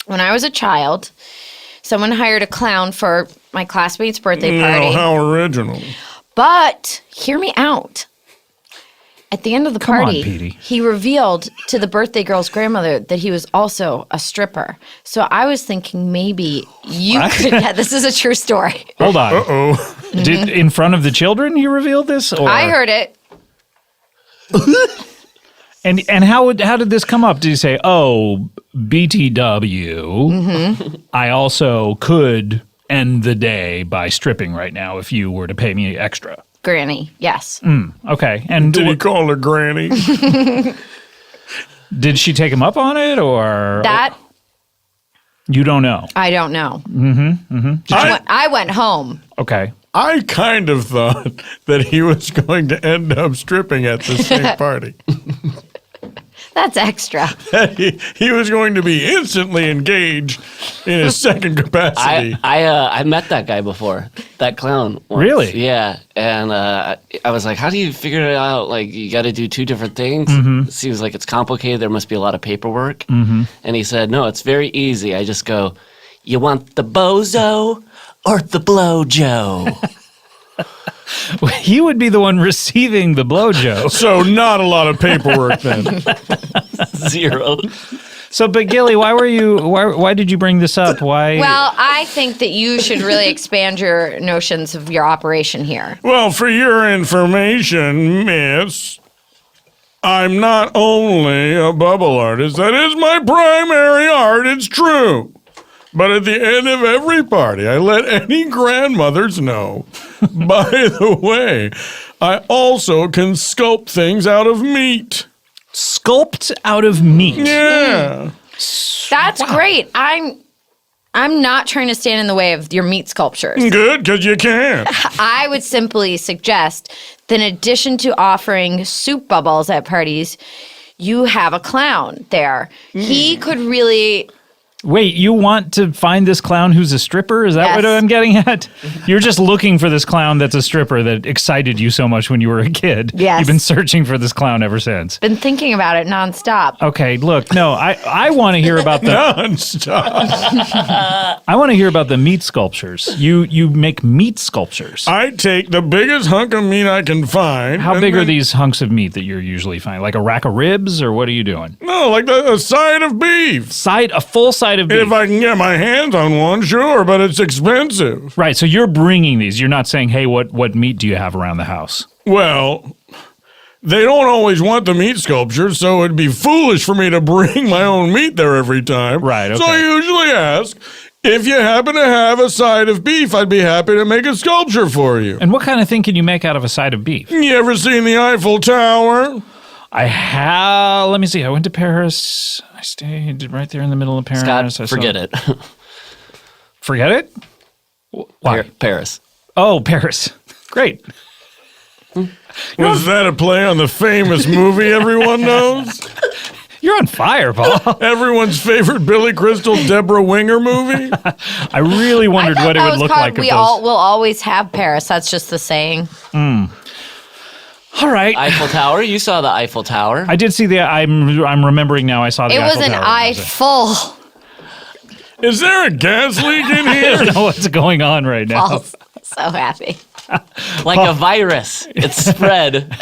When I was a child, someone hired a clown for my classmate's birthday party. No, how original. But hear me out. At the end of the Come on, party, Petey. he revealed to the birthday girl's grandmother that he was also a stripper. So I was thinking maybe you could. Yeah, this is a true story. Hold on. Uh-oh. Did in front of the children you revealed this? Or? I heard it. And how did this come up? Did you say, "Oh, BTW, I also could end the day by stripping right now if you were to pay me extra"? Granny, yes. Okay. And Did he call her Granny? did she take him up on it, or That, you don't know? I don't know. I, I went home. Okay. I kind of thought that he was going to end up stripping at the same party. That's extra. He was going to be instantly engaged in his second capacity. I met that guy before, that clown. Once. Really? Yeah. And I was like, how do you figure it out? Like, you got to do 2 different things. It seems like it's complicated. There must be a lot of paperwork. And he said, no, it's very easy. I just go, you want the bozo or the blow-joe? He would be the one receiving the blowjo. So not a lot of paperwork then. 0. So, but Gilly, why did you bring this up? Why? Well, I think that you should really expand your notions of your operation here. Well, for your information, miss, I'm not only a bubble artist. That is my primary art, it's true. But at the end of every party, I let any grandmothers know. By the way, I also can sculpt things out of meat. Sculpt out of meat. Yeah. That's great. I'm not trying to stand in the way of your meat sculptures. Good, because you can. I would simply suggest that in addition to offering soup bubbles at parties, you have a clown there. He could really... Wait, you want to find this clown who's a stripper? Is that Yes. what I'm getting at? You're just looking for this clown that's a stripper that excited you so much when you were a kid. Yes. You've been searching for this clown ever since. Been thinking about it nonstop. Okay, look, no, I want to hear about the Non-stop. I want to hear about the meat sculptures. You make meat sculptures. I take the biggest hunk of meat I can find. How and big are then- these hunks of meat that you're usually finding? Like a rack of ribs, or what are you doing? No, like a side of beef. A full side of beef. If I can get my hands on one, sure, but it's expensive. Right, so you're bringing these. You're not saying, hey, what meat do you have around the house? Well, they don't always want the meat sculpture, so it'd be foolish for me to bring my own meat there every time. Right, So I okay. usually ask, if you happen to have a side of beef, I'd be happy to make a sculpture for you. And what kind of thing can you make out of a side of beef? You ever seen the Eiffel Tower? I have. Let me see. I went to Paris. I stayed right there in the middle of Paris. Scott, forget it. Forget it? Why? Paris. Oh, Paris. Great. Was that a play on the famous movie everyone knows? You're on fire, Paul. Everyone's favorite Billy Crystal, Deborah Winger movie? I really wondered what it would look like. We if all will always have Paris. That's just the saying. All right. Eiffel Tower. You saw the Eiffel Tower. I did see the. I'm remembering now. I saw the. It was Eiffel an Tower. eyeful. Is there a gas leak in I here? don't know what's going on right now. Paul's so happy. Like a virus. It spread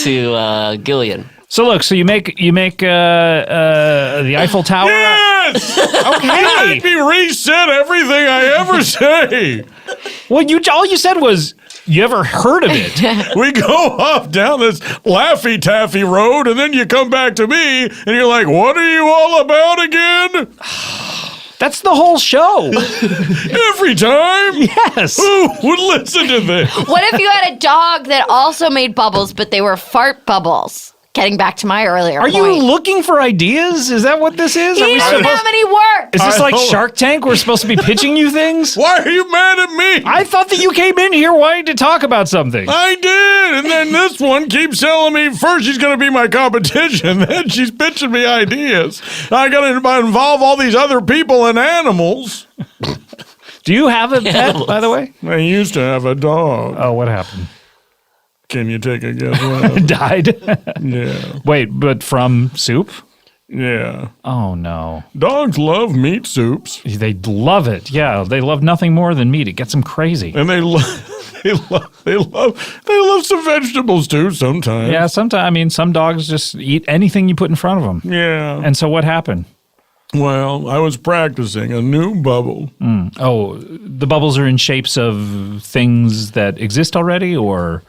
to Gillian. So look. So you make the Eiffel Tower. Yes! Okay. Make me reset everything I ever say. Well, all you said was you ever heard of it. We go off down this Laffy Taffy road, and then you come back to me, and you're like, what are you all about again? That's the whole show. Every time? Yes. Who would listen to this? What if you had a dog that also made bubbles, but they were fart bubbles? Getting back to my earlier Are point. you looking for ideas? Is that what this is? He Are we doesn't supposed- have any work. Is this like I- Shark Tank? We're supposed to be pitching you things? Why are you mad at me? I thought that you came in here wanting to talk about something. I did, and then this one keeps telling me first she's going to be my competition, then she's pitching me ideas. I got to involve all these other people and animals. Do you have a pet, by the way? I used to have a dog. Oh, what happened? Can you take a guess? What? Died? Yeah, Wait, but from soup? yeah. Oh, no. Dogs love meat soups, They love it. Yeah, they love nothing more than meat. It gets them crazy. and they love some vegetables too. Sometimes. Yeah, sometimes, some dogs just eat anything you put in front of them. Yeah. And so what happened? Well, I was practicing a new bubble. Oh, the bubbles are in shapes of things that exist already, or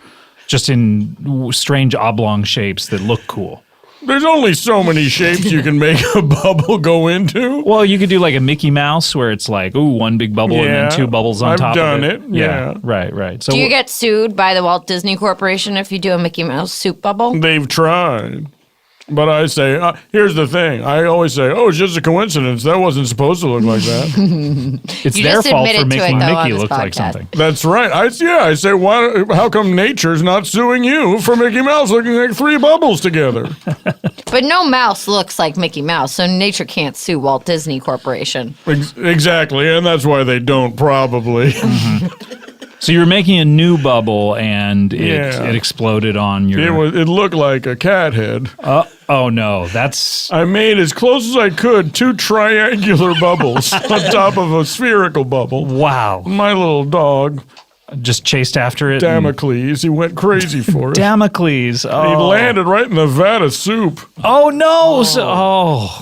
just in strange oblong shapes that look cool? There's only so many shapes you can make a bubble go into. Well, you could do like a Mickey Mouse where it's like, ooh, one big bubble and Yeah, then two bubbles on I've top done of it. it, yeah. Right. So Do you get sued by the Walt Disney Corporation if you do a Mickey Mouse soup bubble? They've tried. But I say, here's the thing. I always say, oh, it's just a coincidence. That wasn't supposed to look like that. it's You their just fault for admitted to making it, though, on Mickey this look like podcast. something. That's right. I say, why? How come nature's not suing you for Mickey Mouse looking like three bubbles together? But no mouse looks like Mickey Mouse, so nature can't sue Walt Disney Corporation. Exactly, and that's why they don't probably. So you were making a new bubble and Yeah. it exploded on your... It looked like a cat head. Oh, no. That's... I made as close as I could two triangular bubbles on top of a spherical bubble. Wow. My little dog, Just chased after it. and- Damocles, he went crazy for it. Damocles. He Oh. landed right in the vat of soup. Oh, no.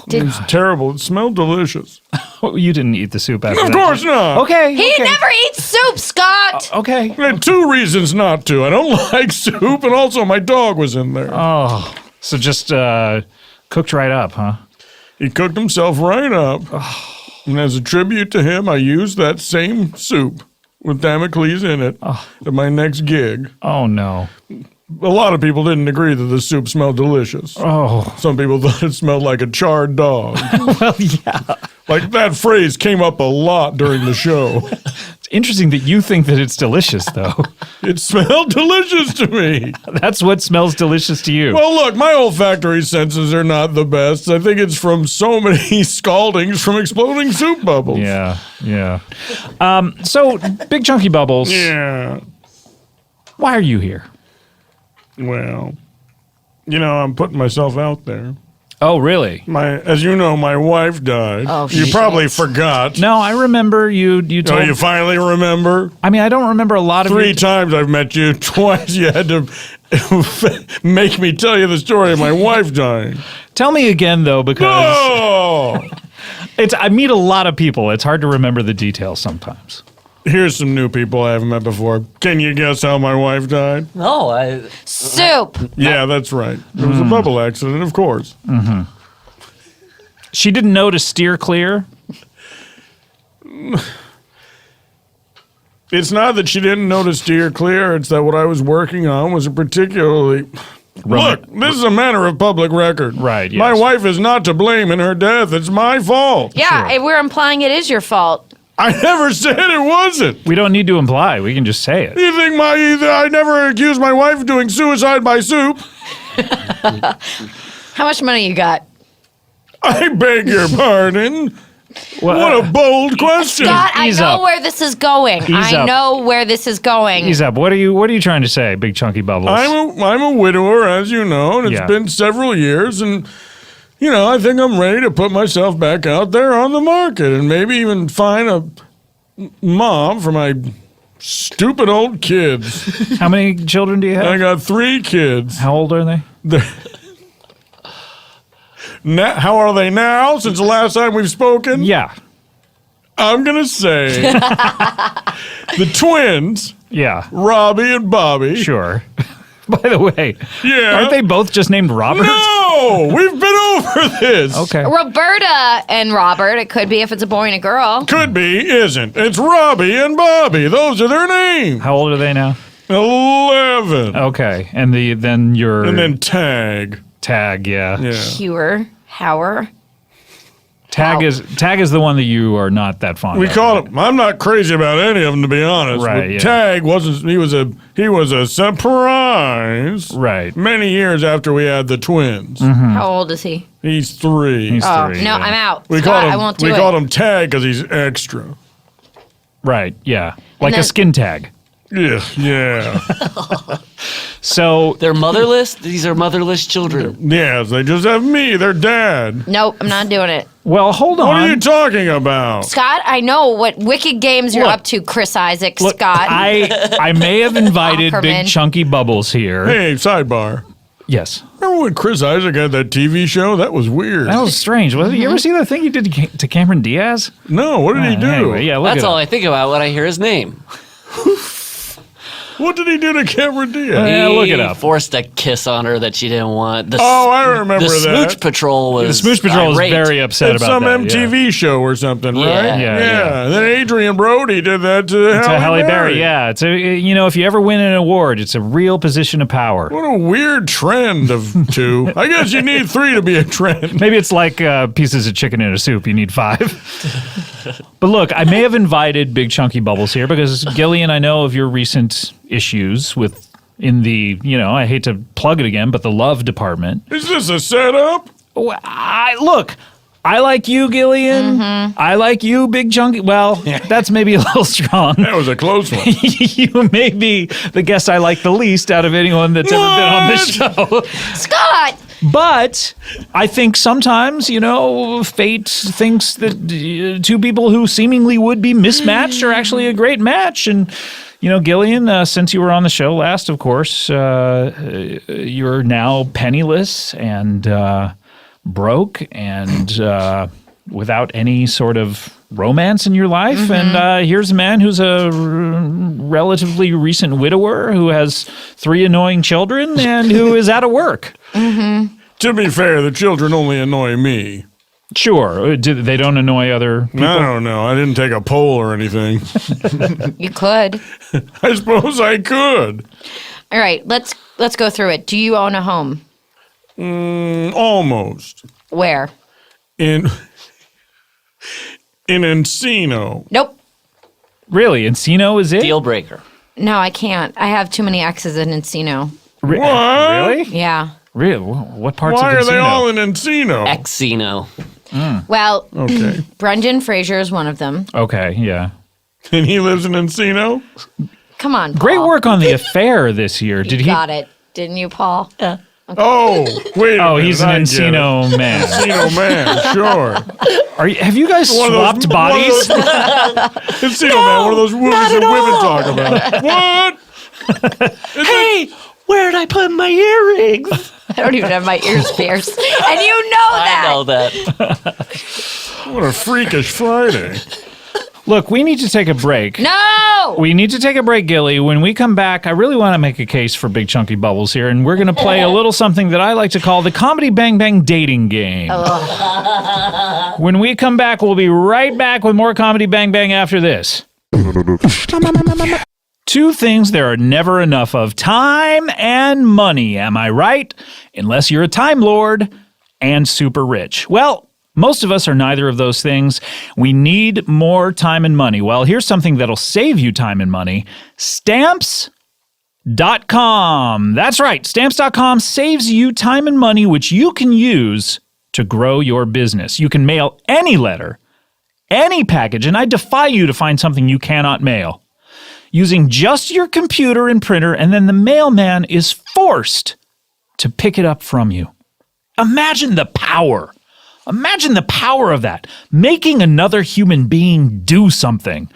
It was terrible. It smelled delicious. You didn't eat the soup after Of that. course not. Okay. He okay. never eats soup, Scott! Okay. I had two reasons not to. I don't like soup, and also my dog was in there. So just cooked right up, huh? He cooked himself right up. And as a tribute to him, I used that same soup with Damocles in it at my next gig. Oh, no. a lot of people didn't agree that the soup smelled delicious. Oh, Some people thought it smelled like a charred dog. well, yeah. Like that phrase came up a lot during the show. It's interesting that you think that it's delicious, though. It smelled delicious to me. That's what smells delicious to you. Well, look, my olfactory senses are not the best. I think it's from so many scaldings from exploding soup bubbles. Yeah. So, Big Chunky Bubbles, Yeah. why are you here? Well, I'm putting myself out there. Oh, really? As you know, my wife died. Oh, You shit. probably forgot. No, I remember you told Oh, you finally remember? I mean, I don't remember a lot of 3 your times I've met you. Twice you had to make me tell you the story of my wife dying. Tell me again, though, because Oh! I meet a lot of people. It's hard to remember the details sometimes. Here's some new people I haven't met before. Can you guess how my wife died? No, I. Soup. Yeah, that's right. It was a bubble accident, of course. She didn't know to steer clear. It's not that she didn't know to steer clear. It's that what I was working on was a particularly... Look, this is a matter of public record. Right, yes. My wife is not to blame in her death. It's my fault. Yeah, we're implying it is your fault. I never said it wasn't. We don't need to imply. We can just say it. You think I never accused my wife of doing suicide by soup? How much money you got? I beg your pardon. Well, What a bold question. Scott, I Ease know up. where this is going. Ease I up. know where this is going. Ease up. What are you trying to say, Big Chunky Bubbles? I'm a widower, as you know, and it's Yeah. been several years, and I think I'm ready to put myself back out there on the market and maybe even find a mom for my stupid old kids. How many children do you have? I got 3 kids. How old are they? How are they now since the last time we've spoken? Yeah. I'm going to say the twins, Yeah. Robbie and Bobby. Sure. By the way, Yeah. aren't they both just named Robert? No, we've been over this. Okay. Roberta and Robert. It could be if it's a boy and a girl. Could be, isn't. It's Robbie and Bobby. Those are their names. How old are they now? 11. Okay. And then your And then Tag. Tag, yeah. Yeah. Hewer, Hower. Tag is the one that you are not that fond We of. call him. I'm not crazy about any of them, to be honest. Right, But yeah. Tag wasn't. He was a surprise. Right. Many years after we had the twins. How old is he? He's 3. He's Oh, 3. no, yeah. I'm out. we Scott, called him. I won't do we it. called him Tag because he's extra. Right, yeah. Like a then- skin tag. Yeah, yeah, So They're motherless? These are motherless children. yes. They just have me. Their dad. Nope, I'm not doing it. well, hold What are on. you talking about? Scott, I know what wicked games you're Look. up to, Chris Isaac. Look, Scott. I may have invited Big Aukerman. Chunky Bubbles here. Hey, sidebar. Yes. Remember when Chris Isaac had that TV show? That was weird. That was strange. Was it? You ever see that thing he did to Cameron Diaz? No, what did he do? Anyway, yeah, look That's it all up. I think about when I hear his name. What did he do to Cameron Diaz? Yeah, look it He up. forced a kiss on her that she didn't want. Oh, I remember the that. Smooch Patrol was The Smooch Patrol is irate. very upset It's about some that. MTV show or something, right? Yeah. Yeah. And then Adrian Brody did that to To Halle Berry, yeah. It's if you ever win an award, it's a real position of power. What a weird trend of 2. I guess you need 3 to be a trend. Maybe it's like pieces of chicken in a soup. You need 5. But look, I may have invited Big Chunky Bubbles here because Gillian, I know of your recent issues in the, I hate to plug it again, but the love department. Is this a setup? I like you, Gillian. I like you, Big Chunky. Well, that's maybe a little strong. That was a close one. You may be the guest I like the least out of anyone that's ever been on this show. Scott! But I think sometimes, fate thinks that 2 people who seemingly would be mismatched are actually a great match. And, Gillian, since you were on the show last, of course, you're now penniless and broke and without any sort of romance in your life. And here's a man who's a relatively recent widower who has 3 annoying children and who is out of work. To be fair, the children only annoy me. Sure. They don't annoy other people? I don't know. I didn't take a poll or anything. You could. I suppose I could. All right, let's go through it. Do you own a home? Almost. Where? In Encino. Nope. Really? Encino is it? Deal breaker. No, I can't. I have too many exes in Encino. What? What? Really? Yeah. Really? What parts Why of are Encino? they all in Encino? Exino. Well, Okay. Brendan Fraser is one of them. Okay, yeah. And he lives in Encino? Come on, Paul. Great work on The Affair this year. Did he? Got it. Didn't you, Paul? Yeah. Oh, wait a Oh, minute, he's an I get it. Encino man. Encino man, sure. Have you guys One of those- swapped bodies? Encino man, one of those movies that women talk about. What? Hey, where'd I put my earrings? I don't even have my ears pierced. And you know that. I know that. What a freakish Friday. Look, we need to take a break. No! We need to take a break, Gilly. When we come back, I really want to make a case for Big Chunky Bubbles here, and we're going to play a little something that I like to call the Comedy Bang Bang dating game. When we come back, we'll be right back with more Comedy Bang Bang after this. Two things there are never enough of: time and money. Am I right? Unless you're a Time Lord and super rich. Well, most of us are neither of those things. We need more time and money. Well, here's something that'll save you time and money. Stamps.com. That's right. Stamps.com saves you time and money, which you can use to grow your business. You can mail any letter, any package, and I defy you to find something you cannot mail, using just your computer and printer, and then the mailman is forced to pick it up from you. Imagine the power. Imagine the power of that. Making another human being do something.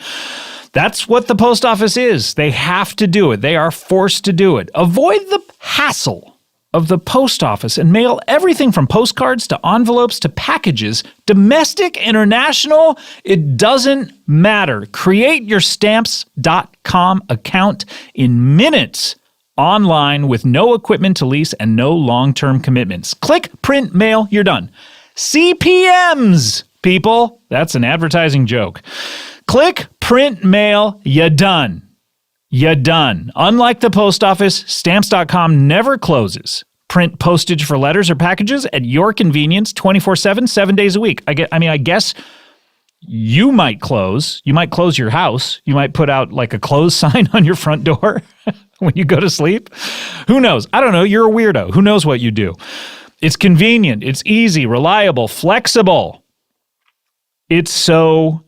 That's what the post office is. They have to do it. They are forced to do it. Avoid the hassle of the post office and mail everything from postcards to envelopes to packages, domestic, international, it doesn't matter. Create your stamps.com account in minutes online with no equipment to lease and no long-term commitments. Click, print, mail, you're done. CPMs, people. That's an advertising joke. Click, print, mail, you're done. You're done. Unlike the post office, Stamps.com never closes. Print postage for letters or packages at your convenience 24/7, 7 days a week. I guess you might close. You might close your house. You might put out like a close sign on your front door when you go to sleep. Who knows? I don't know. You're a weirdo. Who knows what you do? It's convenient. It's easy, reliable, flexible. It's so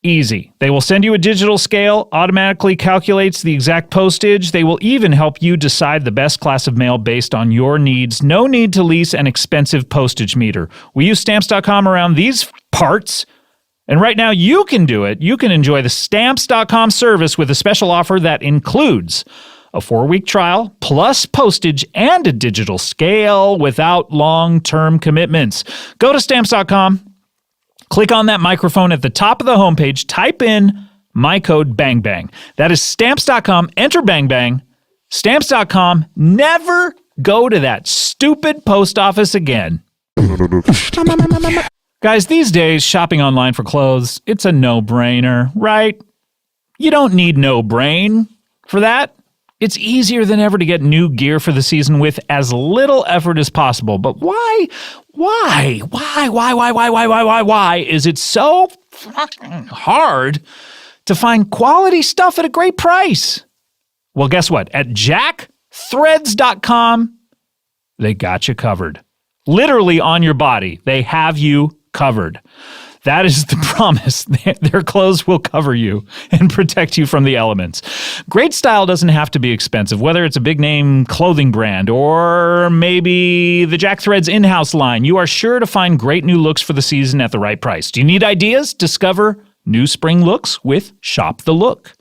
easy. They will send you a digital scale, automatically calculates the exact postage. They will even help you decide the best class of mail based on your needs. No need to lease an expensive postage meter. We use Stamps.com around these parts, and right now you can do it. You can enjoy the Stamps.com service with a special offer that includes a 4-week trial, plus postage and a digital scale without long-term commitments. Go to Stamps.com. Click on that microphone at the top of the homepage. Type in my code BANGBANG. That is Stamps.com. Enter BANGBANG. Stamps.com. Never go to that stupid post office again. Guys, these days, shopping online for clothes, it's a no-brainer, right? You don't need no brain for that. It's easier than ever to get new gear for the season with as little effort as possible. But why is it so fucking hard to find quality stuff at a great price? Well, guess what? At jackthreads.com, they got you covered. Literally on your body, they have you covered. That is the promise. Their clothes will cover you and protect you from the elements. Great style doesn't have to be expensive, whether it's a big name clothing brand or maybe the Jack Threads in-house line. You are sure to find great new looks for the season at the right price. Do you need ideas? Discover new spring looks with Shop the Look.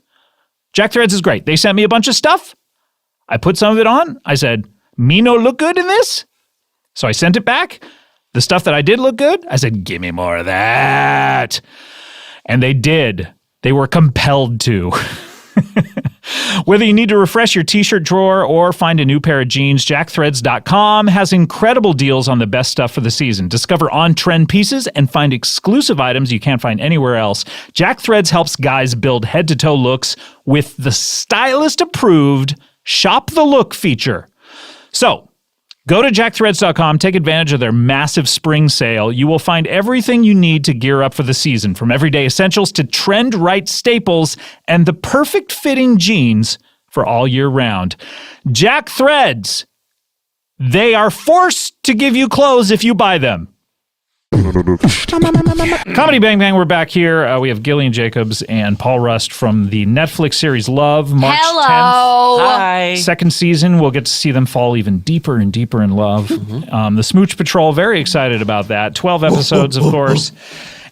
Jack Threads is great. They sent me a bunch of stuff. I put some of it on. I said, me no look good in this? So I sent it back. The stuff that I did look good, I said, give me more of that. And they did. They were compelled to. Whether you need to refresh your t-shirt drawer or find a new pair of jeans, jackthreads.com has incredible deals on the best stuff for the season. Discover on-trend pieces and find exclusive items you can't find anywhere else. Jack Threads helps guys build head-to-toe looks with the stylist-approved Shop the Look feature. So, go to jackthreads.com, take advantage of their massive spring sale. You will find everything you need to gear up for the season, from everyday essentials to trend-right staples and the perfect fitting jeans for all year round. Jack Threads, they are forced to give you clothes if you buy them. Comedy Bang Bang, we're back here. We have Gillian Jacobs and Paul Rust from the Netflix series Love, March 10th. Hi. Second season, we'll get to see them fall even deeper and deeper in love. The Smooch Patrol, very excited about that. 12 episodes, of course.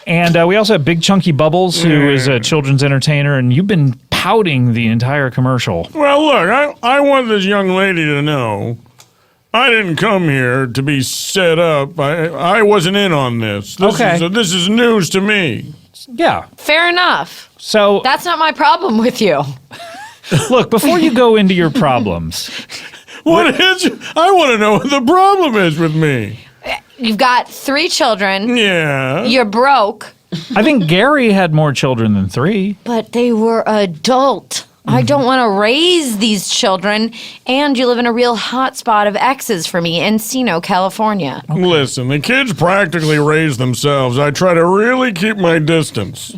And we also have Big Chunky Bubbles, who is a children's entertainer, and you've been pouting the entire commercial. Well, look, I want this young lady to know I didn't come here to be set up. I wasn't in on this. This is news to me. Yeah. Fair enough. So, That's not my problem with you. look, before you go into your problems, I want to know what the problem is with me. You've got 3 children. Yeah. You're broke, I think Gary had more children than 3. but they were adult. I don't want to raise these children, and you live in a real hot spot of exes for me, Encino, California. Listen, the kids practically raise themselves. I try to really keep my distance.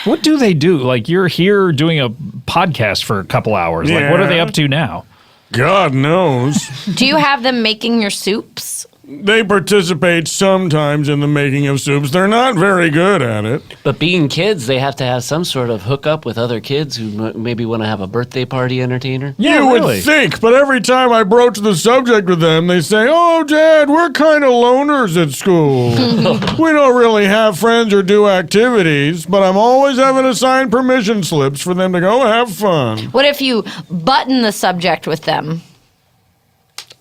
What do they do? Like, you're here doing a podcast for a couple hours. Like, what are they up to now? God knows. Do you have them making your soups? They participate sometimes in the making of soups. They're not very good at it. But being kids, they have to have some sort of hookup with other kids who maybe want to have a birthday party entertainer. You would think, but every time I broach the subject with them, they say, "Oh, Dad, we're kind of loners at school. We don't really have friends or do activities, but I'm always having to sign permission slips for them to go have fun." What if you button the subject with them?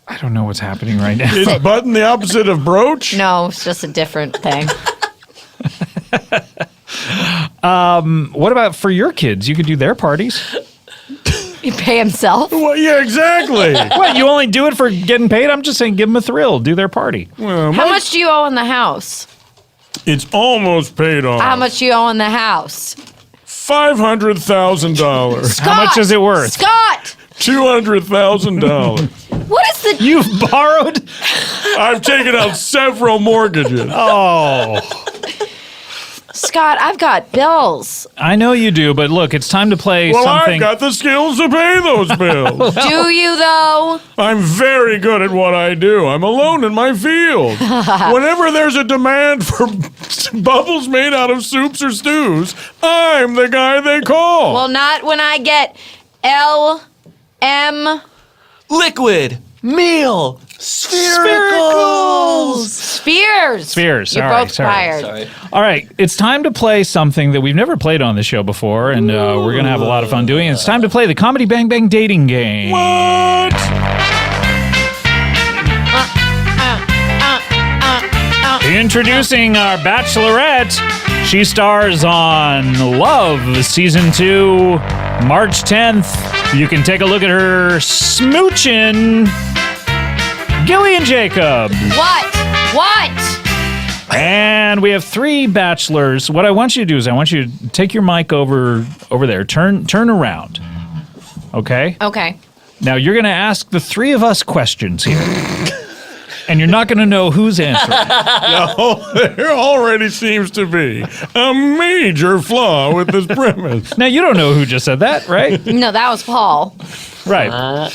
I don't know what's happening right now. Is button the opposite of broach? No, it's just a different thing. What about for your kids? You could do their parties. You pay himself? Well, yeah, exactly. What, you only do it for getting paid? I'm just saying give them a thrill. Do their party. Well, How much do you owe on the house? It's almost paid off. How much do you owe on the house? $500,000. How much is it worth? Scott! $200,000. What is the... You've borrowed? I've taken out several mortgages. Oh. Scott, I've got bills. I know you do, but look, it's time to play Well, something. I've got the skills to pay those bills. Do you, though? I'm very good at what I do. I'm alone in my field. Whenever there's a demand for bubbles made out of soups or stews, I'm the guy they call. Well, not when I get LM... Liquid, meal, sphericals. Spheres. You're All right, both sorry. fired. All right, it's time to play something that we've never played on the show before, and we're going to have a lot of fun doing it. It's time to play the Comedy Bang Bang dating game. What? Introducing our Bachelorette. She stars on Love, Season 2, March 10th. You can take a look at her smooching. Gillian Jacobs. What? And we have 3 bachelors. What I want you to do is I want you to take your mic over there. Turn around. Okay? Okay. Now you're going to ask the 3 of us questions here. And you're not going to know who's answering. No, there already seems to be a major flaw with this premise. Now you don't know who just said that, right? No, that was Paul. Right.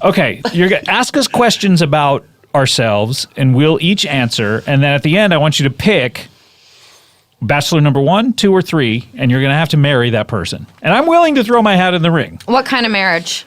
Okay, you're going to ask us questions about ourselves, and we'll each answer. And then at the end, I want you to pick bachelor number 1, 2, or 3, and you're going to have to marry that person. And I'm willing to throw my hat in the ring. What kind of marriage?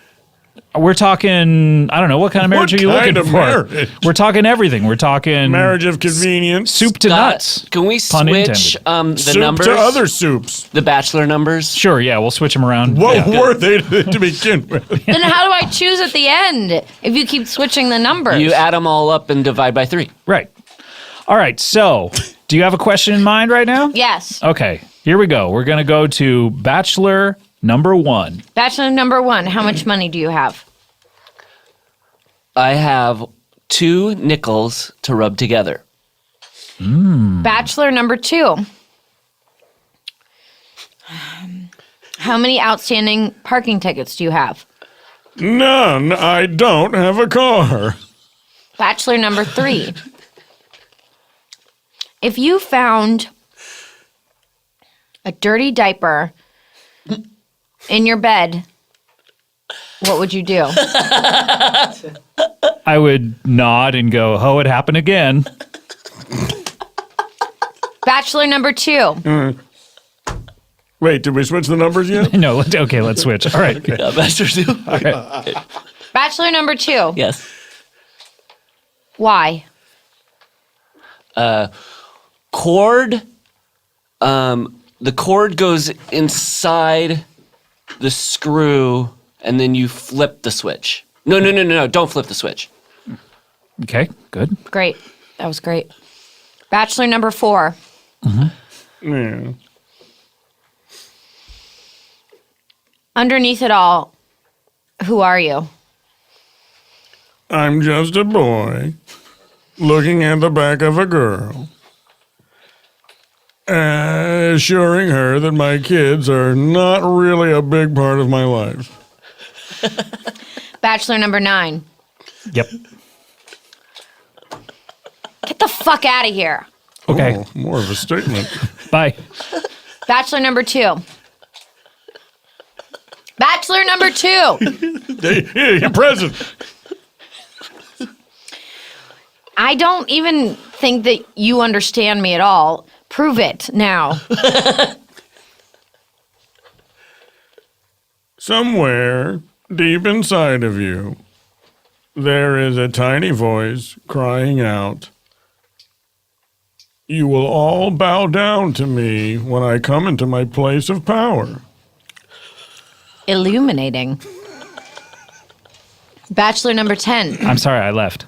We're talking, I don't know, what kind of marriage are you looking kind of for? marriage? We're talking everything. We're talking Marriage of convenience. soup to nuts. Can we Pun switch intended. the Soup numbers? to other soups. The bachelor numbers? Sure, yeah, we'll switch them around. What Yeah. were they to begin with? Then how do I choose at the end if you keep switching the numbers? You add them all up and divide by 3. Right. All right, so do you have a question in mind right now? Yes. Okay, here we go. We're going to go to bachelor number 1. Bachelor number 1, how much money do you have? I have 2 nickels to rub together. Bachelor number 2. How many outstanding parking tickets do you have? None. I don't have a car. Bachelor number 3. If you found a dirty diaper in your bed, what would you do? I would nod and go, "Oh, it happened again." Bachelor number 2. Wait, did we switch the numbers yet? No, okay, let's switch. All right. Okay. Bachelor 2. All right. Bachelor number 2. Yes. Why? Cord. The cord goes inside the screw, and then you flip the switch. No. Don't flip the switch. Okay, good. Great. That was great. Bachelor number 4. Yeah. Underneath it all, who are you? I'm just a boy looking at the back of a girl, assuring her that my kids are not really a big part of my life. Bachelor number 9. Yep. Get the fuck out of here. Okay. Oh, more of a statement. Bye. Bachelor number 2. Bachelor number 2. Hey, your present. I don't even think that you understand me at all. Prove it now. Somewhere deep inside of you, there is a tiny voice crying out, "You will all bow down to me when I come into my place of power." Illuminating. Bachelor number 10. I'm sorry, I left.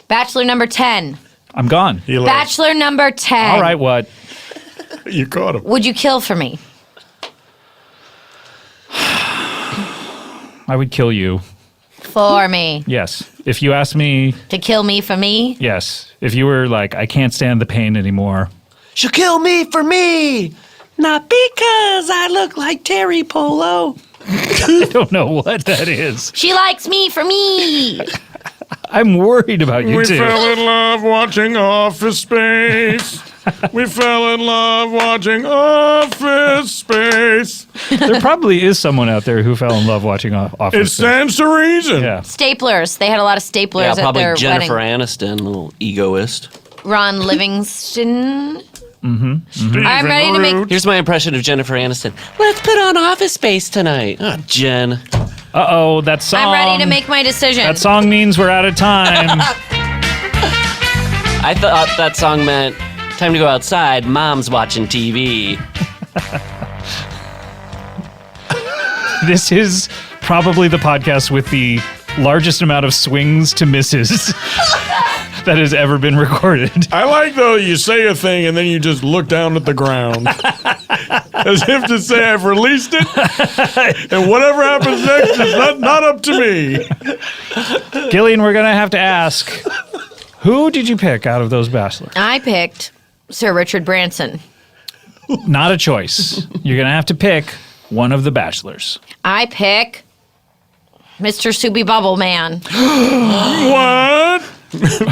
Bachelor number 10. I'm gone. He left. Bachelor number 10. All right, what? You caught him. Would you kill for me? I would kill you. For me. Yes. If you asked me, To kill me for me? yes. If you were like, I can't stand the pain anymore. She'll kill me for me, not because I look like Terry Polo. I don't know what that is. She likes me for me. I'm worried about you We too. fell in love watching Office Space. We fell in love watching Office Space. There probably is someone out there who fell in love watching It Office. stands to reason. Yeah. Staplers. They had a lot of staplers Yeah, at probably their Jennifer wedding. Aniston, little egoist. Ron Livingston. Stephen I'm ready to make- Root. Here's my impression of Jennifer Aniston. Let's put on Office Space tonight. Oh, Jen. Uh-oh, that song. I'm ready to make my decision. That song means we're out of time. I thought that song meant time to go outside. Mom's watching TV. This is probably the podcast with the largest amount of swings to misses that has ever been recorded. I like, though, you say a thing and then you just look down at the ground. As if to say, I've released it, and whatever happens next is not up to me. Gillian, we're going to have to ask, who did you pick out of those bachelors? I picked Sir Richard Branson. Not a choice. You're going to have to pick one of the bachelors. I pick Mr. Soupy Bubble Man. What?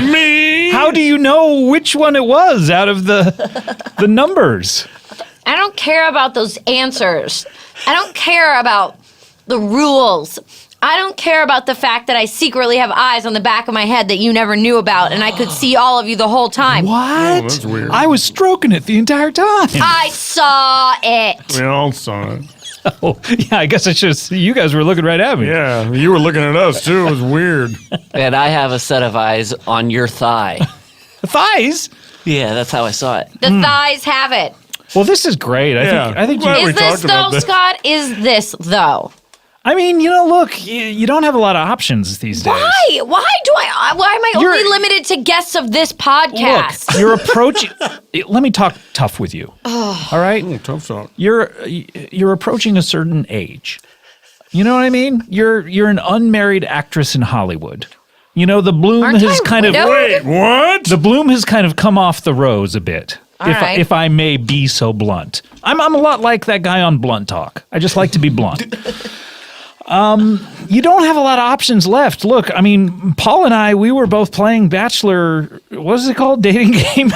Me? How do you know which one it was out of the numbers? I don't care about those answers. I don't care about the rules. I don't care about the fact that I secretly have eyes on the back of my head that you never knew about and I could see all of you the whole time. What? that's weird. I was stroking it the entire time. I saw it. We all saw it. Oh, yeah, I guess I should have. You guys were looking right at me. Yeah, you were looking at us, too. It was weird. And I have a set of eyes on your thigh. Thighs? Yeah, that's how I saw it. The thighs have it. Well, this is great. I think Glad we Is this talked about though, this. Scott? Is this though? I mean, look, you don't have a lot of options these days. Why? Why am I You're- only limited to guests of this podcast? Look, you're approaching. Let me talk tough with you. All right, Tough talk. you're approaching a certain age. You know what I mean? You're an unmarried actress in Hollywood. The bloom Aren't has I kind of widowed? Wait, what? the bloom has kind of come off the rose a bit. All right. If I may be so blunt, I'm a lot like that guy on Blunt Talk. I just like to be blunt. you don't have a lot of options left. Look, I mean, Paul and I, we were both playing Bachelor, what is it called? Dating game?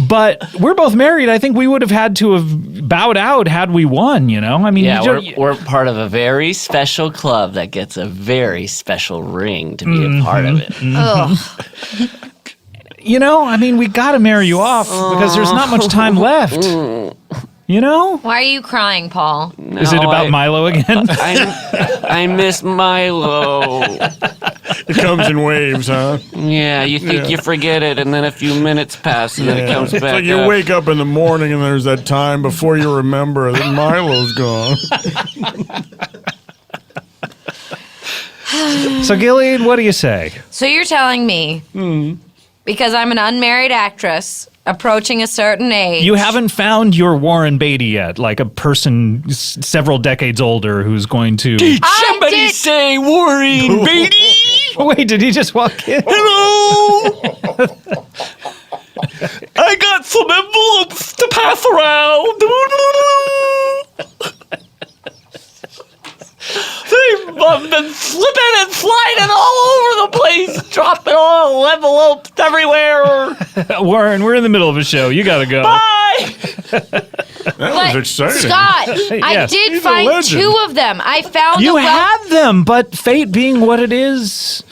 But we're both married. I think we would have had to have bowed out had we won, you know? I mean, Yeah, we're part of a very special club that gets a very special ring to be a part of it. Ugh. you know, I mean, we got to marry you off because there's not much time left. You know? Why are you crying, Paul? Is it about Milo again? I miss Milo. It comes in waves, huh? Yeah, you think you forget it, and then a few minutes pass, and then it comes back It's like you up. wake up in the morning and there's that time before you remember that Milo's gone. So, Gillian, what do you say? So you're telling me, because I'm an unmarried actress approaching a certain age. You haven't found your Warren Beatty yet, like a person several decades older who's going to... Somebody did- say Warren Beatty! Wait, did he just walk in? Hello! I got some envelopes to pass around. They've been slipping and sliding all over the place, dropping all envelopes everywhere. Warren, we're in the middle of a show. You gotta go. Bye! That But was exciting. Scott, I Yes. did He's a find legend. 2 of them. I found You a had them, but fate being what it is,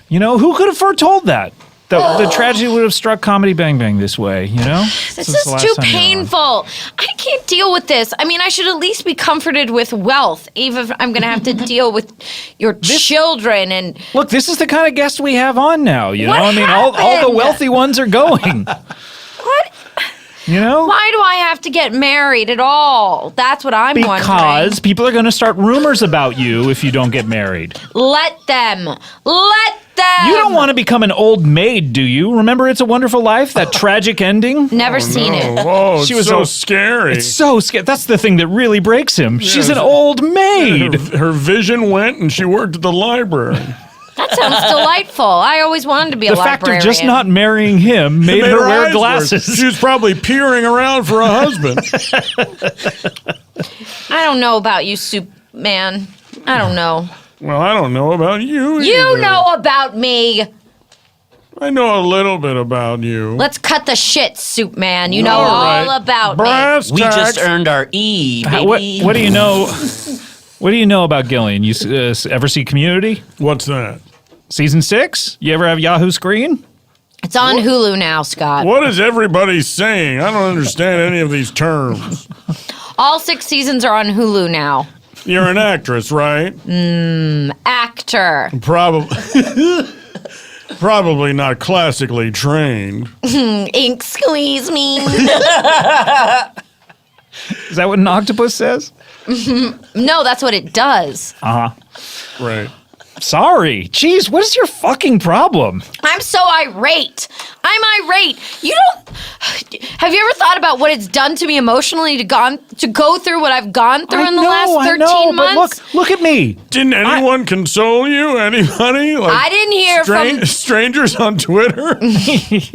you know, who could have foretold that? The tragedy would have struck Comedy Bang Bang this way, you know? This Since the is last too time you were on. painful. I can't deal with this. I mean, I should at least be comforted with wealth, even if I'm going to have to deal with your children and Look, this is the kind of guest we have on now, you know? What I mean, all the happened? wealthy ones are going, what? you know? Why do I have to get married at all? That's what I'm wondering. Because people are going to start rumors about you if you don't get married. Let them. Let them. You don't want to become an old maid, do you? Remember It's a Wonderful Life, that tragic ending? Never seen it. Oh, She it's was so a- scary. It's so scary. That's the thing that really breaks him. She's an old maid. Her vision went and she worked at the library. That sounds delightful. I always wanted to be a The fact librarian. of just not marrying him made her wear eyes glasses. She was probably peering around for a husband. I don't know about you, Soup Man. I don't know. Well, I don't know about you. You either. know about me. I know a little bit about you. Let's cut the shit, Soup Man. You know All all right. about me. Brass We tacks. just earned our E, What, baby. what do you know? What do you know about Gillian? You ever see Community? What's that? Season 6? You ever have Yahoo Screen? It's on Hulu now, Scott. What is everybody saying? I don't understand any of these terms. All 6 seasons are on Hulu now. You're an actress, right? Actor. Probably not classically trained. Ink squeeze me. Is that what an octopus says? No, that's what it does. Right. Sorry. Jeez, what is your fucking problem? I'm so irate. I'm irate. You don't. Have you ever thought about what it's done to me emotionally to go through what I've gone through in the last 13 months? But look at me. Didn't anyone console you? Anybody? Like I didn't hear from. strangers on Twitter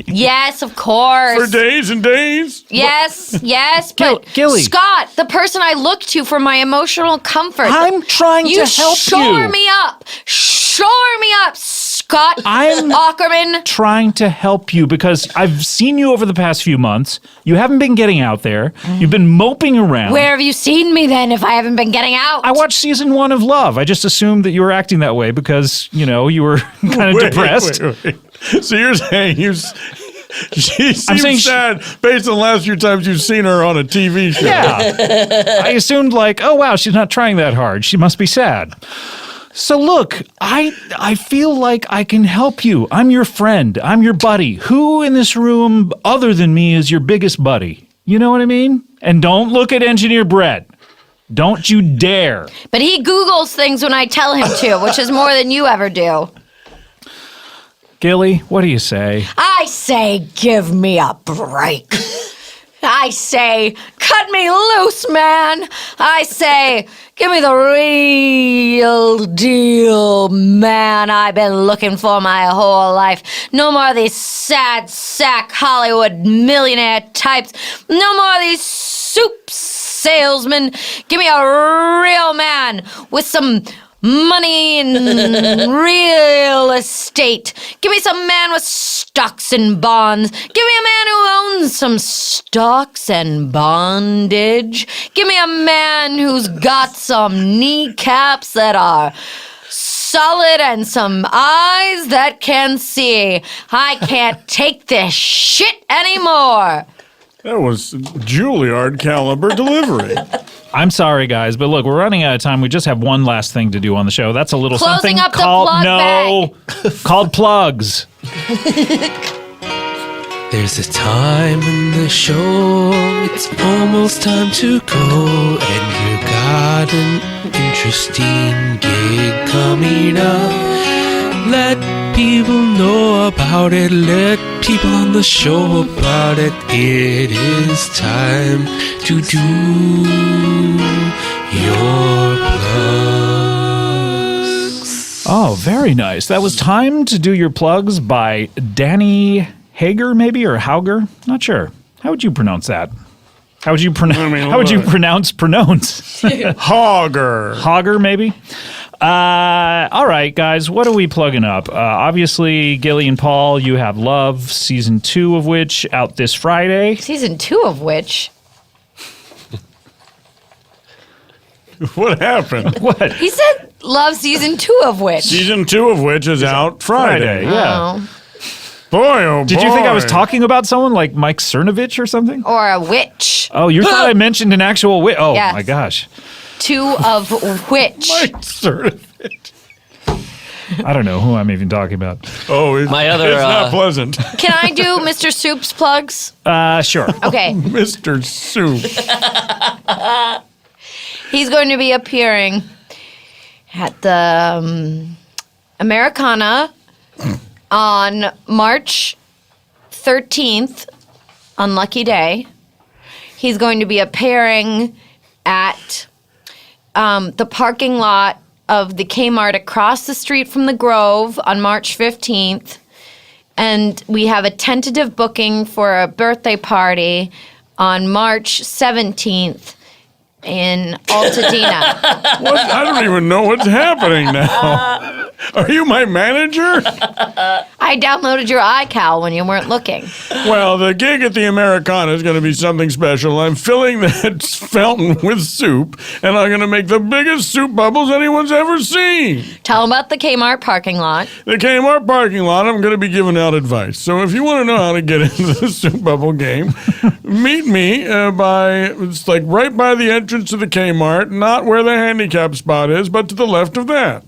Yes, of course. for days and days. Yes, but Gilly. Scott, the person I look to for my emotional comfort. I'm trying to help shore you. me up. Shore me up, Scott I'm- Aukerman. Trying to help you because I've seen you over the past few months. You haven't been getting out there. You've been moping around. Where have you seen me then if I haven't been getting out? I watched season 1 of Love. I just assumed that you were acting that way because, you know, you were kind of depressed. Wait. So you're saying she seems saying sad based on the last few times you've seen her on a TV show. Yeah. I assumed like, oh wow, she's not trying that hard. She must be sad. So look, I feel like I can help you. I'm your friend. I'm your buddy. Who in this room other than me is your biggest buddy? You know what I mean? And don't look at Engineer Brett. Don't you dare. But he Googles things when I tell him to, which is more than you ever do. Gilly, what do you say? I say, give me a break. I say, cut me loose, man. I say, give me the real deal, man. I've been looking for my whole life. No more of these sad sack Hollywood millionaire types. No more of these soup salesmen. Give me a real man with some money and real estate. Give me some man with stocks and bonds. Give me a man who owns some stocks and bondage. Give me a man who's got some kneecaps that are solid and some eyes that can see. I can't take this shit anymore. That was Juilliard caliber delivery. I'm sorry, guys, but look, we're running out of time. We just have one last thing to do on the show. That's a little Closing something up the called plug called plugs. There's a time in the show, it's almost time to go, and you got an interesting gig coming up. Let people know about it, let people on the show about it. It is time to do your plugs. Oh, very nice. That was Time to Do Your Plugs by Danny Hager, maybe, or Hauger? Not sure. How would you pronounce that? How would you pronounce? How would you pronounce? Hogger. Hogger, maybe. All right, guys. What are we plugging up? Obviously, Gillian Paul, you have Love, season 2 of which out this Friday. Season 2 of which? What happened? What? He said Love season 2 of which? Season 2 of which is out Friday. Yeah. Oh. Boy, oh boy. Did you think I was talking about someone like Mike Cernovich or something? Or a witch. Oh, you thought I mentioned an actual wit? Oh, Yes. my gosh. 2 of which? Mike Cernovich. I don't know who I'm even talking about. Oh, it's, My other, it's not pleasant. Can I do Mr. Soup's plugs? Sure. Okay. Mr. Soup. He's going to be appearing at the Americana on March 13th, unlucky day. He's going to be appearing at the parking lot of the Kmart across the street from the Grove on March 15th. And we have a tentative booking for a birthday party on March 17th in Altadena. What? I don't even know what's happening now. Are you my manager? I downloaded your iCal when you weren't looking. Well, the gig at the Americana is going to be something special. I'm filling that fountain with soup, and I'm going to make the biggest soup bubbles anyone's ever seen. Tell them about the Kmart parking lot. The Kmart parking lot, I'm going to be giving out advice. So if you want to know how to get into the soup bubble game, meet me it's like right by the entrance to the Kmart, not where the handicap spot is, but to the left of that.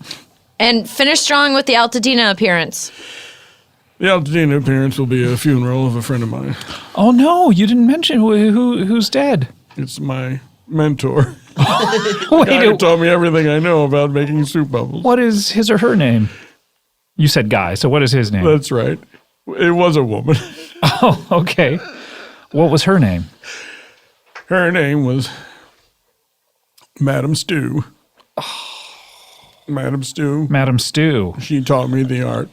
And finish strong with the Altadena appearance. The Altadena appearance will be a funeral of a friend of mine. Oh, no, you didn't mention who's dead. It's my mentor. Wait, Guy who taught me everything I know about making soup bubbles. what is his or her name? You said guy, so what is his name? That's right. It was a woman. Oh, okay. What was her name? Her name was Madam Stew. Madam Stew. Madam Stew. She taught me the art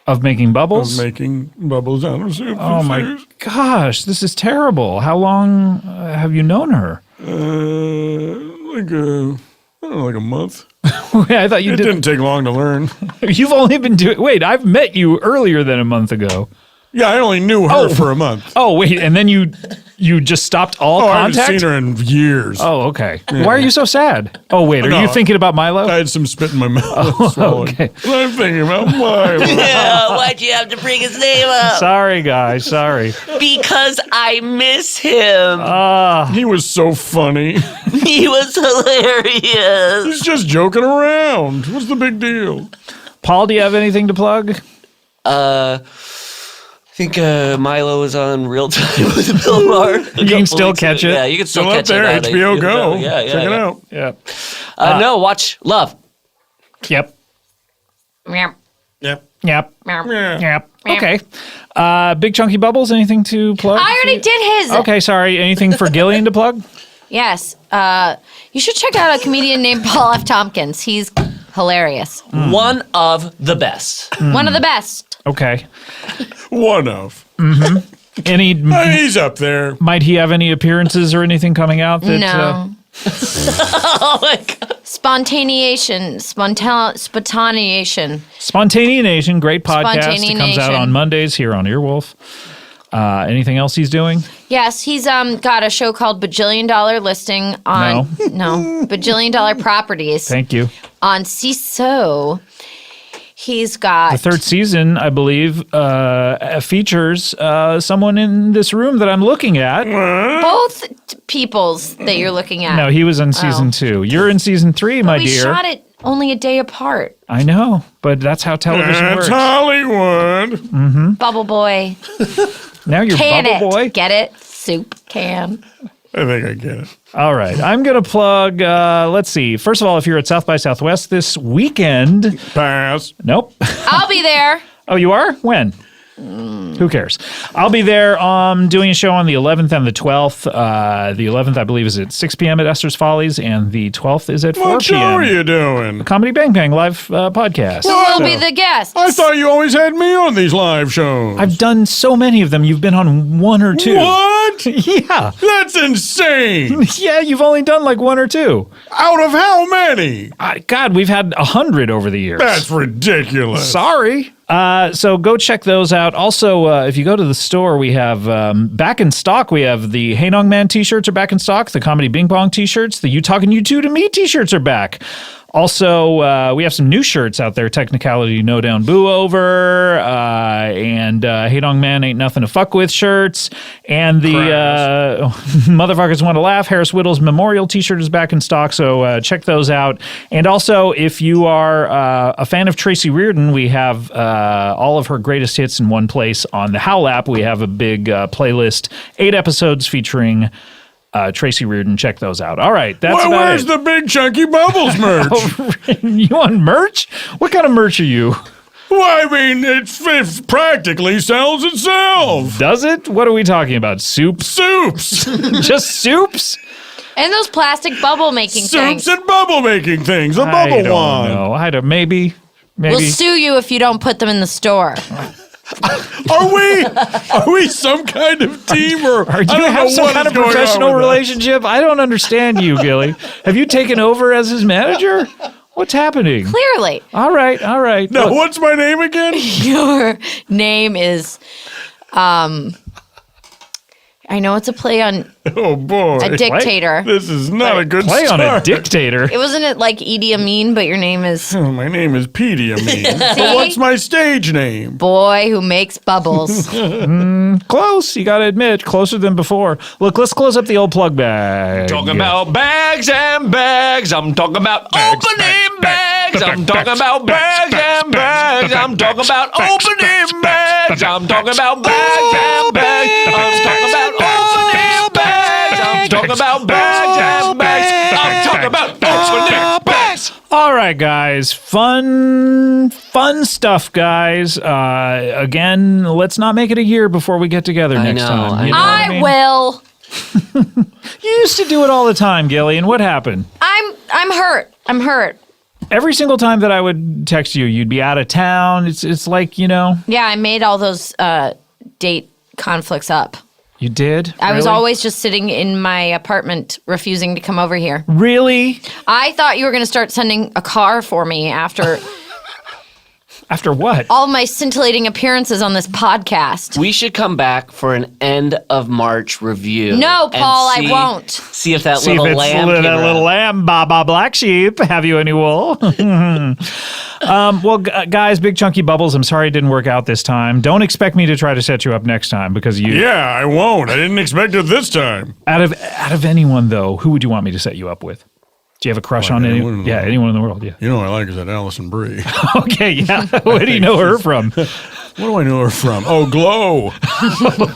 Of making bubbles? of making bubbles out of soup. Oh, my gosh, this is terrible. How long have you known her? Like a, I don't know, like a month. I thought you It didn't take long to learn. You've only been doing. Wait, I've met you earlier than a month ago. Yeah, I only knew her for a month. Oh, wait, and then you just stopped all I haven't contact? seen her in years. Oh, okay. Why are you so sad? Oh, wait, are No, you thinking about Milo? I had some spit in my mouth. okay. I'm thinking about Milo. Yeah, why'd you have to bring his name up? Sorry, guys. Sorry. Because I miss him. He was so funny. He was hilarious. He's just joking around. What's the big deal? Paul, do you have anything to plug? I think Milo is on Real Time with Bill Maher. You can still catch it? Yeah, you can still Still up catch there, it. HBO Go. Yeah, yeah. Check it yeah. out. Yeah. No, watch Love. Yep. Meow, Yep. Yep. meow. Yeah. Yep. Okay. Big Chunky Bubbles, anything to plug? I already did his. Okay, sorry. Anything for Gillian to plug? Yes. You should check out a comedian named Paul F. Tompkins. He's hilarious. One of the best. One of the best. Okay. One of. Any? He's up there. Might he have any appearances or anything coming out? That, No. Oh my God. Spontaneation. Spontaneation, great podcast. It comes out Spontaneation. on Mondays here on Earwolf. Anything else he's doing? Yes, he's got a show called Bajillion Dollar Listing on Bajillion Dollar Properties Thank you. on CISO. He's got The third season, I believe, features someone in this room that I'm looking at. both peoples that you're looking at. No, he was in season 2. You're in season 3, my we dear. shot it only a day apart. I know, but that's how television That's works. Hollywood. Bubble Boy. Now you're Can Bubble it. Boy. Get it? Soup can. I think I get it. All right, I'm going to plug, let's see. First of all, if you're at South by Southwest this weekend. Pass. Nope. I'll be there. Oh, you are? When? Who cares? I'll be there doing a show on the 11th and the 12th. The 11th, I believe, is at 6 p.m. at Esther's Follies, and the 12th is at 4 What show p.m. are you doing? Comedy Bang Bang live podcast. We'll be the guests. I thought you always had me on these live shows. I've done so many of them. You've been on 1 or 2. What? Yeah. That's insane. Yeah, you've only done like 1 or 2. Out of how many? God, we've had 100 over the years. That's ridiculous. Sorry. So go check those out. Also, if you go to the store, we have back in stock. We have the Hey Nong Man t-shirts are back in stock. The Comedy Bing Bong t-shirts. The You Talking You Two to Me t-shirts are back. Also, we have some new shirts out there. Technicality No Down Boo Over, and Hey Dong Man Ain't Nothing to Fuck With shirts. And the Motherfuckers Want to Laugh, Harris Whittle's Memorial t-shirt is back in stock, so check those out. And also, if you are a fan of Tracy Reardon, we have all of her greatest hits in one place. On the Howl app, we have a big playlist, 8 episodes featuring Tracy Reardon. Check those out. All right, that's about Where's it. the Big Chunky Bubbles merch? You want merch? What kind of merch are you? Well, I mean, it practically sells itself. Does it? What are we talking about? Soups? Soups. Just soups? And those plastic bubble making things. Soups and bubble making things. A I bubble don't wand. know. I don't. Maybe. We'll sue you if you don't put them in the store. Are we some kind of team or Are you have some kind of professional relationship? I don't understand you, Gilly. Have you taken over as his manager? What's happening? Clearly. All right, all right. No, Look, what's my name again? Your name is, I know it's a play on Oh boy. a dictator. This is not a good play start. on a dictator. It wasn't it like Idi Amin, but your name is Oh, my name is Petey Amin. But what's my stage name? Boy Who Makes Bubbles. Close, you got to admit, closer than before. Look, let's close up the old plug bag. Talking about bags and bags. I'm talking about opening bags. I'm talking about bags and bags. I'm talking about opening bags. I'm talking about bags and bags. I'm talking about opening bags. I'm talking about bags and bags. I'm talking about opening bags. All right, guys. Fun stuff, guys. Again, let's not make it a year before we get together next know, time. I You know. what I mean? will. You used to do it all the time, Gillian. What happened? I'm hurt. I'm hurt. Every single time that I would text you, you'd be out of town. It's like, you know. Yeah, I made all those date conflicts up. You did? I was Really? always just sitting in my apartment refusing to come over here. Really? I thought you were going to start sending a car for me after After what? all my scintillating appearances on this podcast. We should come back for an end of March review. No, and Paul, I see- won't. See if that See if little it's lamb that came little around. lamb, Baba Black Sheep. Have you any wool? Well, guys, Big Chunky Bubbles, I'm sorry it didn't work out this time. Don't expect me to try to set you up next time because you. Yeah, I won't. I didn't expect it this time. Out of anyone though, who would you want me to set you up with? Do you have a crush on anyone in anyone? the Yeah, world. anyone in the world. Yeah. You know I like is that Allison Brie. Okay. Yeah. Where do you know her from? What do I know her from? Oh, Glow.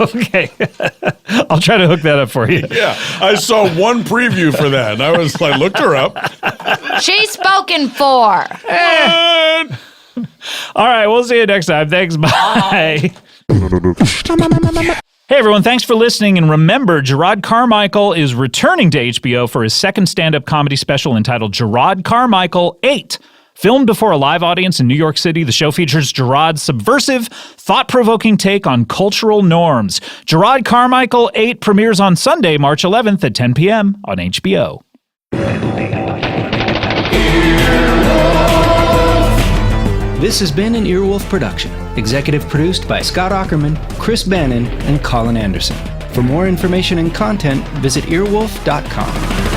Okay. I'll try to hook that up for you. Yeah, I saw one preview for that, and I looked her up. She's spoken for. And All right. We'll see you next time. Thanks. Bye. Hey everyone, thanks for listening, and remember, Gerard Carmichael is returning to HBO for his second stand-up comedy special entitled Gerard Carmichael 8. Filmed before a live audience in New York City, the show features Gerard's subversive, thought-provoking take on cultural norms. Gerard Carmichael 8 premieres on Sunday, March 11th at 10 p.m. on HBO. This has been an Earwolf production, executive produced by Scott Aukerman, Chris Bannon, and Colin Anderson. For more information and content, visit earwolf.com.